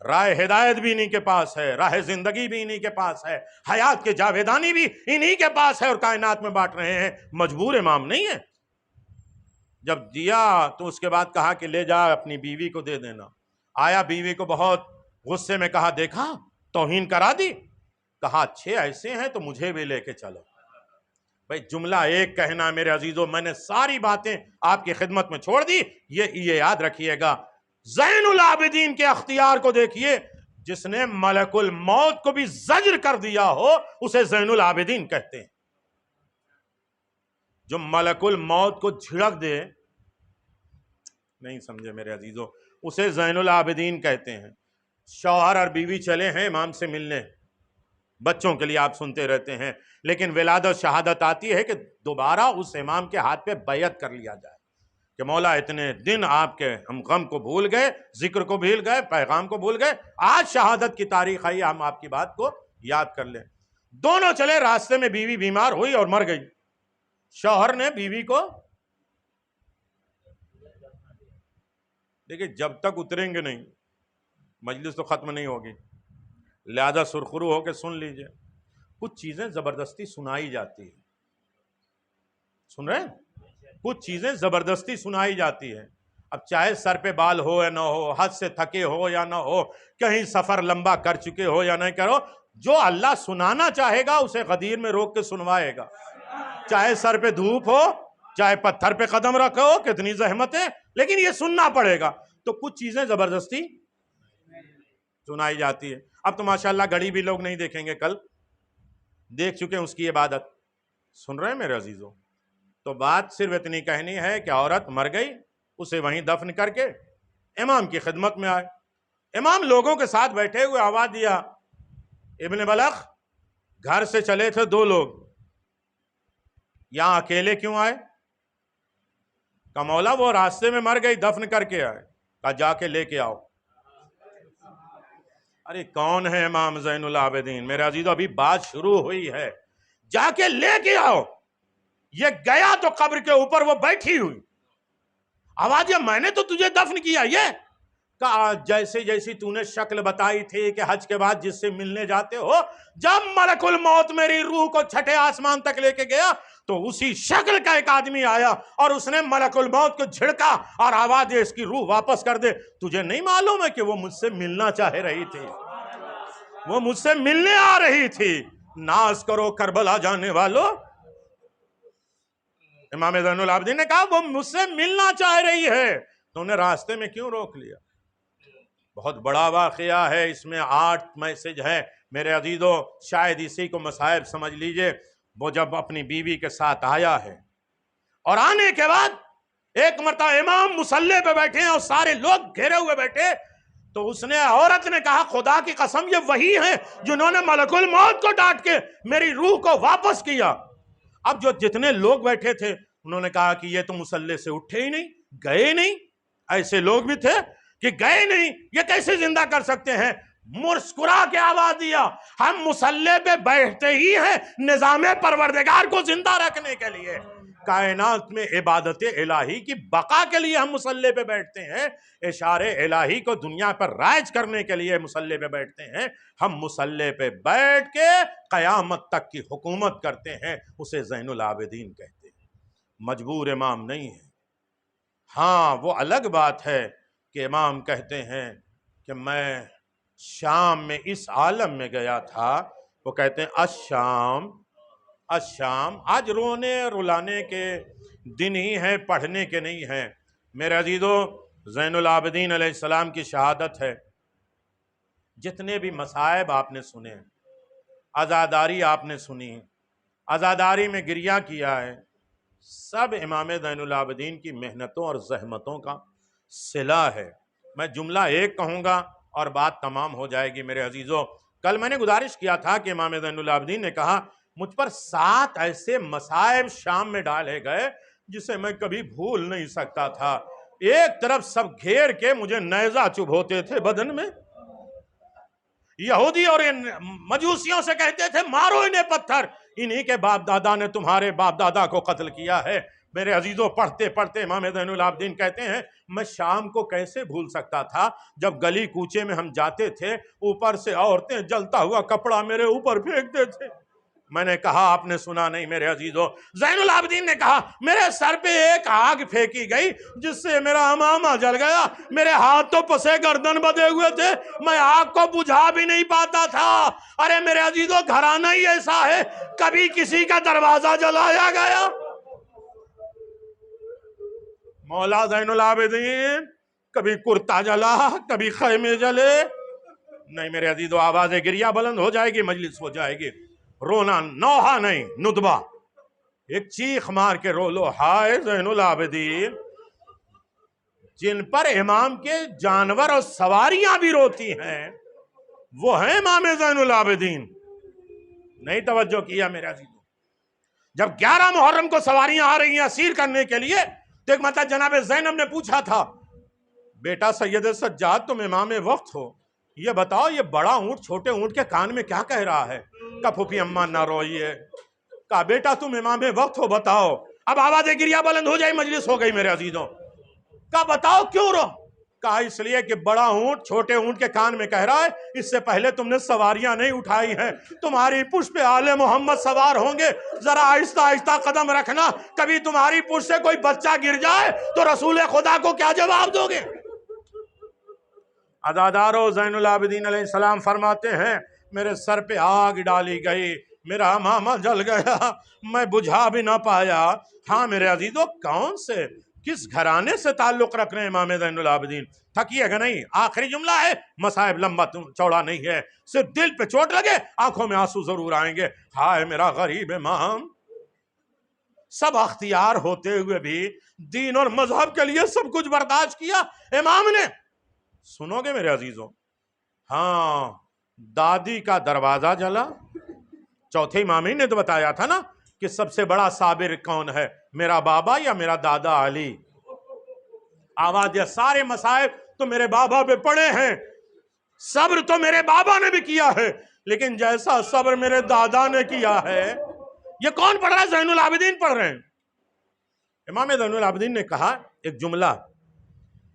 راہ ہدایت بھی انہی کے پاس ہے، راہ زندگی بھی انہی کے پاس ہے، حیات کے جاویدانی بھی انہی کے پاس ہے، اور کائنات میں بانٹ رہے ہیں، مجبور امام نہیں ہے۔ جب دیا تو اس کے بعد کہا کہ لے جا اپنی بیوی کو دے دینا۔ آیا بیوی کو بہت غصے میں کہا دیکھا توہین کرا دی، کہا اچھے ایسے ہیں تو مجھے بھی لے کے چلو۔ بھئی جملہ ایک کہنا میرے عزیزو، میں نے ساری باتیں آپ کی خدمت میں چھوڑ دی، یہ یاد رکھیے گا، زین العابدین کے اختیار کو دیکھیے، جس نے ملک الموت کو بھی زجر کر دیا ہو اسے زین العابدین کہتے ہیں۔ جو ملک الموت کو جھڑک دے، نہیں سمجھے میرے عزیزو، اسے زین العابدین کہتے ہیں۔ شوہر اور بیوی چلے ہیں امام سے ملنے، بچوں کے لیے آپ سنتے رہتے ہیں، لیکن ولادت شہادت آتی ہے کہ دوبارہ اس امام کے ہاتھ پہ بیعت کر لیا جائے کہ مولا اتنے دن آپ کے ہم غم کو بھول گئے، ذکر کو بھول گئے، پیغام کو بھول گئے، آج شہادت کی تاریخ آئی، ہم آپ کی بات کو یاد کر لیں۔ دونوں چلے، راستے میں بیوی بیمار ہوئی اور مر گئی۔ شوہر نے بیوی کو، دیکھیں جب تک اتریں گے نہیں مجلس تو ختم نہیں ہوگی، لہذا سرخرو ہو کے سن لیجئے۔ کچھ چیزیں زبردستی سنائی جاتی ہیں، سن رہے ہیں؟ کچھ چیزیں زبردستی سنائی جاتی ہیں۔ اب چاہے سر پہ بال ہو یا نہ ہو، حد سے تھکے ہو یا نہ ہو، کہیں سفر لمبا کر چکے ہو یا نہیں کرو، جو اللہ سنانا چاہے گا اسے غدیر میں روک کے سنوائے گا۔ چاہے سر پہ دھوپ ہو، چاہے پتھر پہ قدم رکھو، کتنی زحمت ہے، لیکن یہ سننا پڑے گا۔ تو کچھ چیزیں زبردستی سنائی جاتی ہے. اب تو ماشاءاللہ گھڑی بھی لوگ نہیں دیکھیں گے، کل دیکھ چکے ہیں اس کی عبادت. سن رہے ہیں میرے عزیزوں؟ تو بات صرف اتنی کہنی ہے کہ عورت مر گئی، اسے وہیں دفن کر کے امام کی خدمت میں آئے. امام لوگوں کے ساتھ بیٹھے ہوئے آواز دیا، ابن بلخ گھر سے چلے تھے 2 لوگ، یہاں اکیلے کیوں آئے؟ کہا مولا وہ راستے میں مر گئی، دفن کر کے آئے. کہا جا کے لے کے آؤ. ارے کون ہے امام زین العابدین؟ میرے عزیزو ابھی بات شروع ہوئی ہے. جا کے لے کے آؤ. یہ گیا تو قبر کے اوپر وہ بیٹھی ہوئی، آواز یہ میں نے تو تجھے دفن کیا. یہ کہا جیسے جیسی تو نے شکل بتائی تھی کہ حج کے بعد جس سے ملنے جاتے ہو، جب ملک الموت میری روح کو چھٹے آسمان تک لے کے گیا تو اسی شکل کا ایک آدمی آیا اور اس نے ملک الموت کو جھڑکا اور آواز دے اس کی روح واپس کر دے. تجھے نہیں معلوم ہے کہ وہ مجھ سے ملنا چاہ رہی تھی؟ وہ مجھ سے ملنے آ رہی تھی. ناز کرو کربلا جانے والو. امام زین العابدین نے کہا وہ مجھ سے ملنا چاہ رہی ہے، تو انہیں راستے میں کیوں روک لیا؟ بہت بڑا واقعہ ہے، اس میں 8 میسج ہے میرے عزیزو. شاید اسی کو مصائب سمجھ لیجئے. وہ جب اپنی بیوی کے ساتھ آیا ہے اور آنے کے بعد ایک مرتبہ امام مصلی پہ بیٹھے ہیں اور سارے لوگ گھیرے ہوئے بیٹھے، تو اس نے عورت نے کہا خدا کی قسم یہ وہی ہیں جنہوں نے ملک الموت کو ڈانٹ کے میری روح کو واپس کیا. اب جو جتنے لوگ بیٹھے تھے انہوں نے کہا کہ یہ تو مصلی سے اٹھے ہی نہیں، گئے نہیں. ایسے لوگ بھی تھے کہ گئے نہیں، یہ کیسے زندہ کر سکتے ہیں؟ مسکرا کے آواز دیا، ہم مصلی پہ بیٹھتے ہی ہیں نظام پروردگار کو زندہ رکھنے کے لیے. کائنات میں عبادت الہی کی بقا کے لیے ہم مصلی پہ بیٹھتے ہیں، اشارے الہی کو دنیا پر رائج کرنے کے لیے مصلی پہ بیٹھتے ہیں. ہم مصلی پہ بیٹھ کے قیامت تک کی حکومت کرتے ہیں. اسے زین العابدین کہتے ہیں. مجبور امام نہیں ہے. ہاں وہ الگ بات ہے کہ امام کہتے ہیں کہ میں شام میں اس عالم میں گیا تھا. وہ کہتے ہیں الشام، آج رونے رلانے کے دن ہی ہیں، پڑھنے کے نہیں ہیں. میرے عزیزو زین العابدین علیہ السلام کی شہادت ہے. جتنے بھی مصائب آپ نے سنے، عزاداری آپ نے سنی، عزاداری میں گریہ کیا ہے، سب امام زین العابدین کی محنتوں اور زحمتوں کا صلہ ہے. میں جملہ ایک کہوں گا اور بات تمام ہو جائے گی. میرے عزیزو کل میں نے گزارش کیا تھا کہ امام زین العابدین نے کہا مجھ پر 7 ایسے مصائب شام میں ڈالے گئے جسے میں کبھی بھول نہیں سکتا تھا. ایک طرف سب گھیر کے مجھے نیزہ چبھوتے تھے بدن میں، یہودی اور مجوسیوں سے کہتے تھے مارو انہیں پتھر، انہی کے باپ دادا نے تمہارے باپ دادا کو قتل کیا ہے. میرے عزیزوں پڑھتے پڑھتے امام زین العابدین کہتے ہیں میں شام کو کیسے بھول سکتا تھا جب گلی کوچے میں ہم جاتے تھے، اوپر سے عورتیں جلتا ہوا کپڑا میرے اوپر پھینکتے تھے. میں نے کہا آپ نے سنا نہیں میرے عزیزو؟ زین العابدین نے کہا میرے سر پہ ایک آگ پھینکی گئی جس سے میرا امامہ جل گیا، میرے ہاتھ تو پسے گردن بدے ہوئے تھے، میں آگ کو بجھا بھی نہیں پاتا تھا. ارے میرے عزیزو گھرانہ ہی ایسا ہے، کبھی کسی کا دروازہ جلایا گیا؟ مولا زین العابدین کبھی کرتا جلا، کبھی خیمے جلے نہیں. میرے عزیزو آواز گریہ بلند ہو جائے گی، مجلس ہو جائے گی. رونا نوحہ نہیں، ندبہ، ایک چیخ مار کے رو لو ہائے زین العابدین. جن پر امام کے جانور اور سواریاں بھی روتی ہیں وہ ہیں امام زین العابدین. نہیں توجہ کیا میرے عزیزو؟ جب 11 محرم کو سواریاں آ رہی ہیں اسیر کرنے کے لیے تو ایک مرتبہ جناب زینب نے پوچھا تھا بیٹا سید سجاد تم امام وقت ہو، یہ بتاؤ یہ بڑا اونٹ چھوٹے اونٹ کے کان میں کیا کہہ رہا ہے؟ کہا پھوپھی اماں نہ روئیے. کہا بیٹا تم امام وقت ہو بتاؤ. اب آواز گریہ بلند ہو جائے، مجلس ہو گئی میرے عزیزوں. کہا بتاؤ کیوں رو؟ کہا اس لیے کہ بڑا اونٹ چھوٹے اونٹ کے کان میں کہہ رہا ہے اس سے پہلے تم نے سواریاں نہیں اٹھائی ہیں، تمہاری پشت پہ آل محمد سوار ہوں گے، ذرا آہستہ آہستہ قدم رکھنا، کبھی تمہاری پشت سے کوئی بچہ گر جائے تو رسول خدا کو کیا جواب دو گے؟ عزادارو زین العابدین علیہ السلام فرماتے ہیں میرے سر پہ آگ ڈالی گئی، میرا امامہ جل گیا، میں بجھا بھی نہ پایا. ہاں میرے عزیزو کون سے کس گھرانے سے تعلق رکھ رہے ہیں امام زین العابدین؟ تھکیے گا نہیں، آخری جملہ ہے، مصائب لمبا چوڑا نہیں ہے، صرف دل پہ چوٹ لگے آنکھوں میں آنسو ضرور آئیں گے، ہائے میرا غریب امام، سب اختیار ہوتے ہوئے بھی دین اور مذہب کے لیے سب کچھ برداشت کیا امام نے۔ سنو گے میرے عزیزوں، ہاں دادی کا دروازہ جلا، چوتھے امام ہی نے تو بتایا تھا نا کہ سب سے بڑا صابر کون ہے، میرا بابا یا میرا دادا علی؟ آواز دیا، سارے مصائب تو میرے بابا پہ پڑے ہیں، صبر تو میرے بابا نے بھی کیا ہے، لیکن جیسا صبر میرے دادا نے کیا ہے، یہ کون پڑھ رہا ہے؟ زین العابدین پڑھ رہے ہیں۔ امام زین العابدین نے کہا ایک جملہ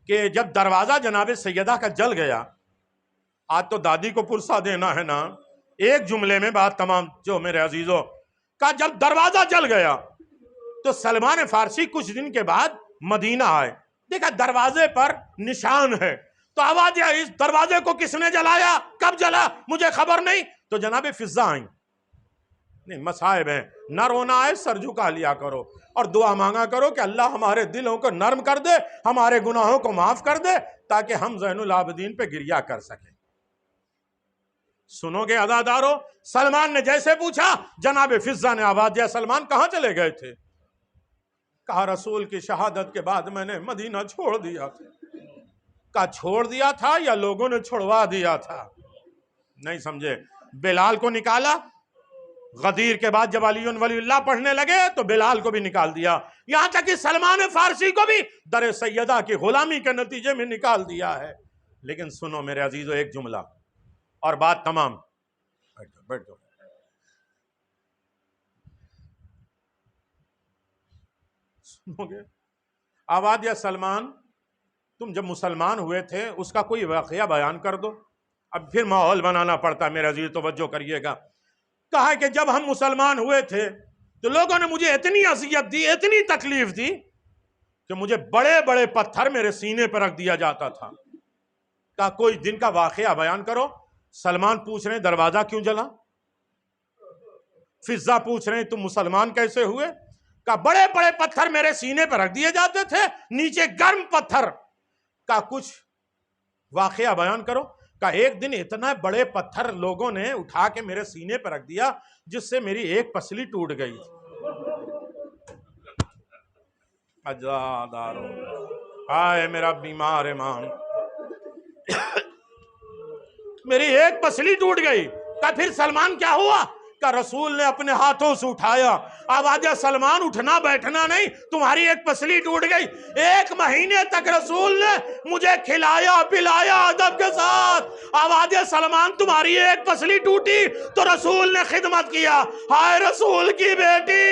کہ جب دروازہ جناب سیدہ کا جل گیا، آج تو دادی کو پرسہ دینا ہے نا، ایک جملے میں بات تمام جو میرے عزیزوں کا، جب دروازہ جل گیا تو سلمان فارسی کچھ دن کے بعد مدینہ آئے، دیکھا دروازے پر نشان ہے، تو آواز دیا اس دروازے کو کس نے جلایا، کب جلا، مجھے خبر نہیں۔ تو جناب فضہ آئیں، نہیں مصائب ہیں، نہ رونا ہے، سر جھکا لیا کرو اور دعا مانگا کرو کہ اللہ ہمارے دلوں کو نرم کر دے، ہمارے گناہوں کو معاف کر دے، تاکہ ہم زین العابدین پہ گریہ کر سکیں۔ سنو گے عزادارو، سلمان نے جیسے پوچھا، جناب فضہ نے آواز دیا، سلمان کہاں چلے گئے تھے؟ کہا رسول کی شہادت کے بعد میں نے مدینہ چھوڑ دیا تھا۔ کہا چھوڑ دیا تھا یا لوگوں نے چھوڑوا دیا تھا؟ نہیں سمجھے۔ بلال کو نکالا، غدیر کے بعد جب علی ولی اللہ پڑھنے لگے تو بلال کو بھی نکال دیا، یہاں تک کہ سلمان فارسی کو بھی در سیدہ کی غلامی کے نتیجے میں نکال دیا ہے۔ لیکن سنو میرے عزیزو ایک جملہ اور بات تمام، بیٹھ جاؤ۔ سنو گے آواز یا سلمان، تم جب مسلمان ہوئے تھے اس کا کوئی واقعہ بیان کر دو۔ اب پھر ماحول بنانا پڑتا ہے میرے عزیز، توجہ کریے گا۔ کہا کہ جب ہم مسلمان ہوئے تھے تو لوگوں نے مجھے اتنی اذیت دی، اتنی تکلیف دی کہ مجھے بڑے بڑے پتھر میرے سینے پر رکھ دیا جاتا تھا۔ کہا کوئی دن کا واقعہ بیان کرو۔ سلمان پوچھ رہے ہیں دروازہ کیوں جلا؟ فضہ پوچھ رہے ہیں تم مسلمان کیسے ہوئے؟ کہا بڑے بڑے پتھر میرے سینے پر رکھ دیے جاتے تھے، نیچے گرم پتھر۔ کہا کچھ واقعہ بیان کرو۔ کہا ایک دن اتنا بڑے پتھر لوگوں نے اٹھا کے میرے سینے پر رکھ دیا جس سے میری ایک پسلی ٹوٹ گئی۔ عزادارو، آئے میرا بیمار امام، میری ایک پسلی ٹوٹ گئی۔ کہا پھر سلمان کیا ہوا؟ کہ رسول نے اپنے ہاتھوں سے اٹھایا۔ آواز سلمان اٹھنا بیٹھنا نہیں، تمہاری ایک پسلی ٹوٹ گئی۔ 1 مہینے تک رسول نے مجھے کھلایا پلایا ادب کے ساتھ۔ آواز سلمان تمہاری ایک پسلی ٹوٹی تو رسول نے خدمت کیا۔ ہائے رسول کی بیٹی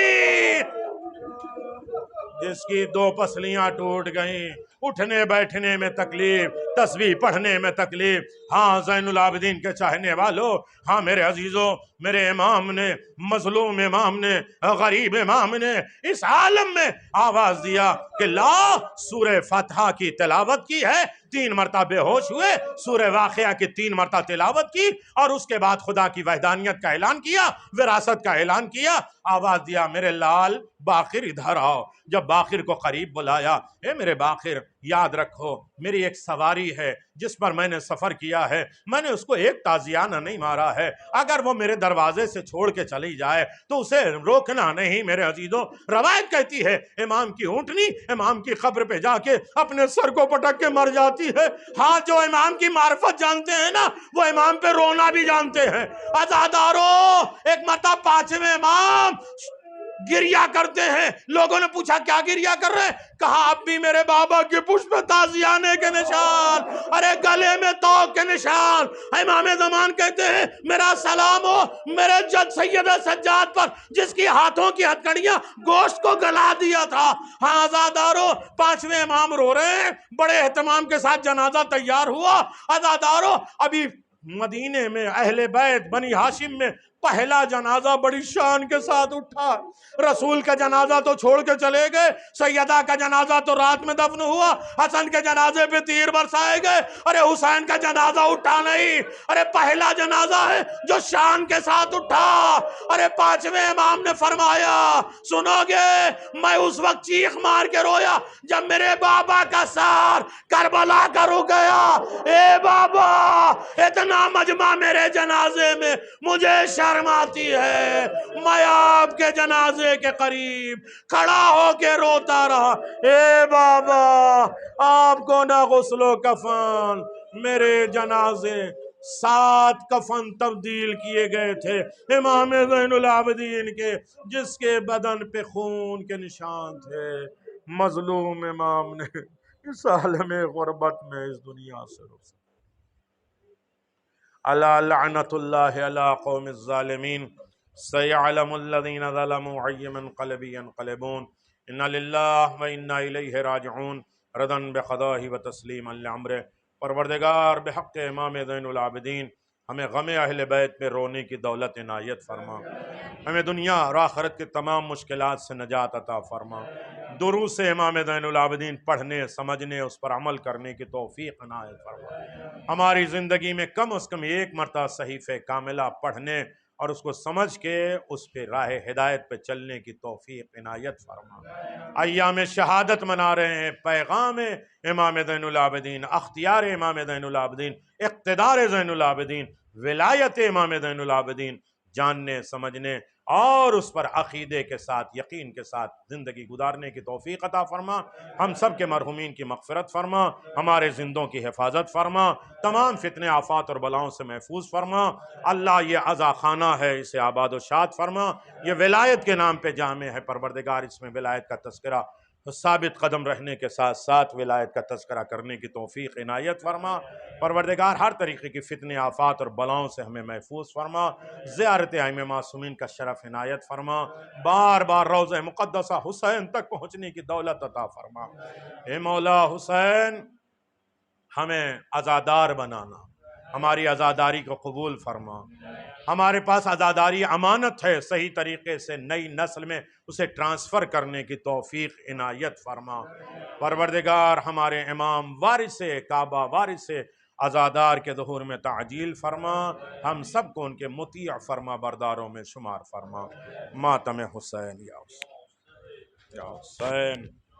جس کی 2 پسلیاں ٹوٹ گئیں، اٹھنے بیٹھنے میں تکلیف، تسبیح پڑھنے میں تکلیف۔ ہاں زین العابدین کے چاہنے والوں، ہاں میرے عزیزوں، میرے امام نے، مظلوم امام نے، غریب امام نے اس عالم میں آواز دیا کہ لا سورہ فاتحہ کی تلاوت کی ہے، 3 مرتبہ بے ہوش ہوئے، سورہ واقعہ کی 3 مرتبہ تلاوت کی، اور اس کے بعد خدا کی وحدانیت کا اعلان کیا، وراثت کا اعلان کیا۔ آواز دیا میرے لال باقر ادھر آؤ۔ جب باقر کو قریب بلایا، اے میرے باقر یاد رکھو میری ایک سواری ہے جس پر میں نے سفر کیا ہے، میں نے اس کو ایک تازیانہ نہیں مارا ہے، اگر وہ میرے دروازے سے چھوڑ کے چلی جائے تو اسے روکنا نہیں میرے عزیزوں۔ روایت کہتی ہے امام کی اونٹنی امام کی قبر پہ جا کے اپنے سر کو پٹک کے مر جاتی ہے۔ ہاں جو امام کی معرفت جانتے ہیں نا، وہ امام پہ رونا بھی جانتے ہیں۔ عزادارو، ایک مرتبہ 5ویں امام گریہ کرتے ہیں۔ لوگوں نے پوچھا کیا گریہ کر رہے ہیں؟ کہا اب بھی میرے بابا کے پشت پہ تازیانے کے نشان، ارے گلے میں توق کے نشان۔ امام زمان کہتے ہیں میرا سلام ہو میرے جد سید سجاد پر جس کی ہاتھوں کی ہتھکڑیاں گوشت کو گلا دیا تھا۔ ہاں عزادارو، 5ویں امام رو رہے ہیں، بڑے اہتمام کے ساتھ جنازہ تیار ہوا۔ عزادارو، ابھی مدینے میں اہل بیت بنی ہاشم میں پہلا جنازہ بڑی شان کے ساتھ اٹھا. رسول کا جنازہ تو چھوڑ کے چلے گئے, سیدہ کا جنازہ تو رات میں دفن ہوا, حسن کے جنازے پہ تیر برسائے گئے, ارے حسین کا جنازہ اٹھا نہیں. ارے پہلا جنازہ ہے جو شان کے ساتھ اٹھا. ارے پانچویں امام نے فرمایا سنو گے, میں اس وقت چیخ مار کے رویا جب میرے بابا کا سار کربلا کا رک گیا. اے بابا, اتنا مجمع میرے جنازے میں, مجھے شرم آتی ہے. میں آپ کے جنازے کے قریب کھڑا ہو کے روتا رہا. اے بابا, آپ کو نہ غسل و کفن, میرے جنازے 7 کفن تبدیل کیے گئے تھے امام زین العابدین کے, جس کے بدن پہ خون کے نشان تھے. مظلوم امام نے اس عالم غربت میں اس دنیا سے رخصت. الا لعنت اللہ علی قوم الظالمین, سیعلم الذین ظلموا ای منقلب ینقلبون, انا للہ و انا الیہ راجعون, ردا بقضائہ و تسلیما لامرہ. پروردگار بحق امام زین العابدین ہمیں غم اہل بیت پہ رونے کی دولت عنایت فرما, ہمیں دنیا اور آخرت کے تمام مشکلات سے نجات عطا فرما. دروس امام زین العابدین پڑھنے, سمجھنے, اس پر عمل کرنے کی توفیق عنایت فرما. ہماری زندگی میں کم از کم ایک مرتبہ صحیفہ کاملہ پڑھنے اور اس کو سمجھ کے اس پہ راہ ہدایت پہ چلنے کی توفیق عنایت فرما. ایام شہادت منا رہے ہیں, پیغام امام زین العابدین, اختیار امام زین العابدین, اقتدار زین العابدین, ولایت امام زین العابدین جاننے, سمجھنے اور اس پر عقیدے کے ساتھ, یقین کے ساتھ زندگی گزارنے کی توفیق عطا فرما. ہم سب کے مرحومین کی مغفرت فرما, ہمارے زندوں کی حفاظت فرما, تمام فتنے آفات اور بلاؤں سے محفوظ فرما. اللہ یہ عزا خانہ ہے, اسے آباد و شاد فرما. یہ ولایت کے نام پہ جامع ہے, پروردگار اس میں ولایت کا تذکرہ ثابت قدم رہنے کے ساتھ ساتھ ولایت کا تذکرہ کرنے کی توفیق عنایت فرما. پروردگار ہر طریقے کی فتنے آفات اور بلاؤں سے ہمیں محفوظ فرما. زیارت ائمہ معصومین کا شرف عنایت فرما. بار بار روضہ مقدسہ حسین تک پہنچنے کی دولت عطا فرما. اے مولا حسین, ہمیں عزادار بنانا, ہماری عزاداری کو قبول فرما. ہمارے پاس عزاداری امانت ہے, صحیح طریقے سے نئی نسل میں اسے ٹرانسفر کرنے کی توفیق عنایت فرما. پروردگار ہمارے امام وارث کعبہ, وارث عزادار کے ظہور میں تعجیل فرما. ہم سب کو ان کے مطیع فرما برداروں میں شمار فرما. ماتم حسین یا حسین, یا حسین.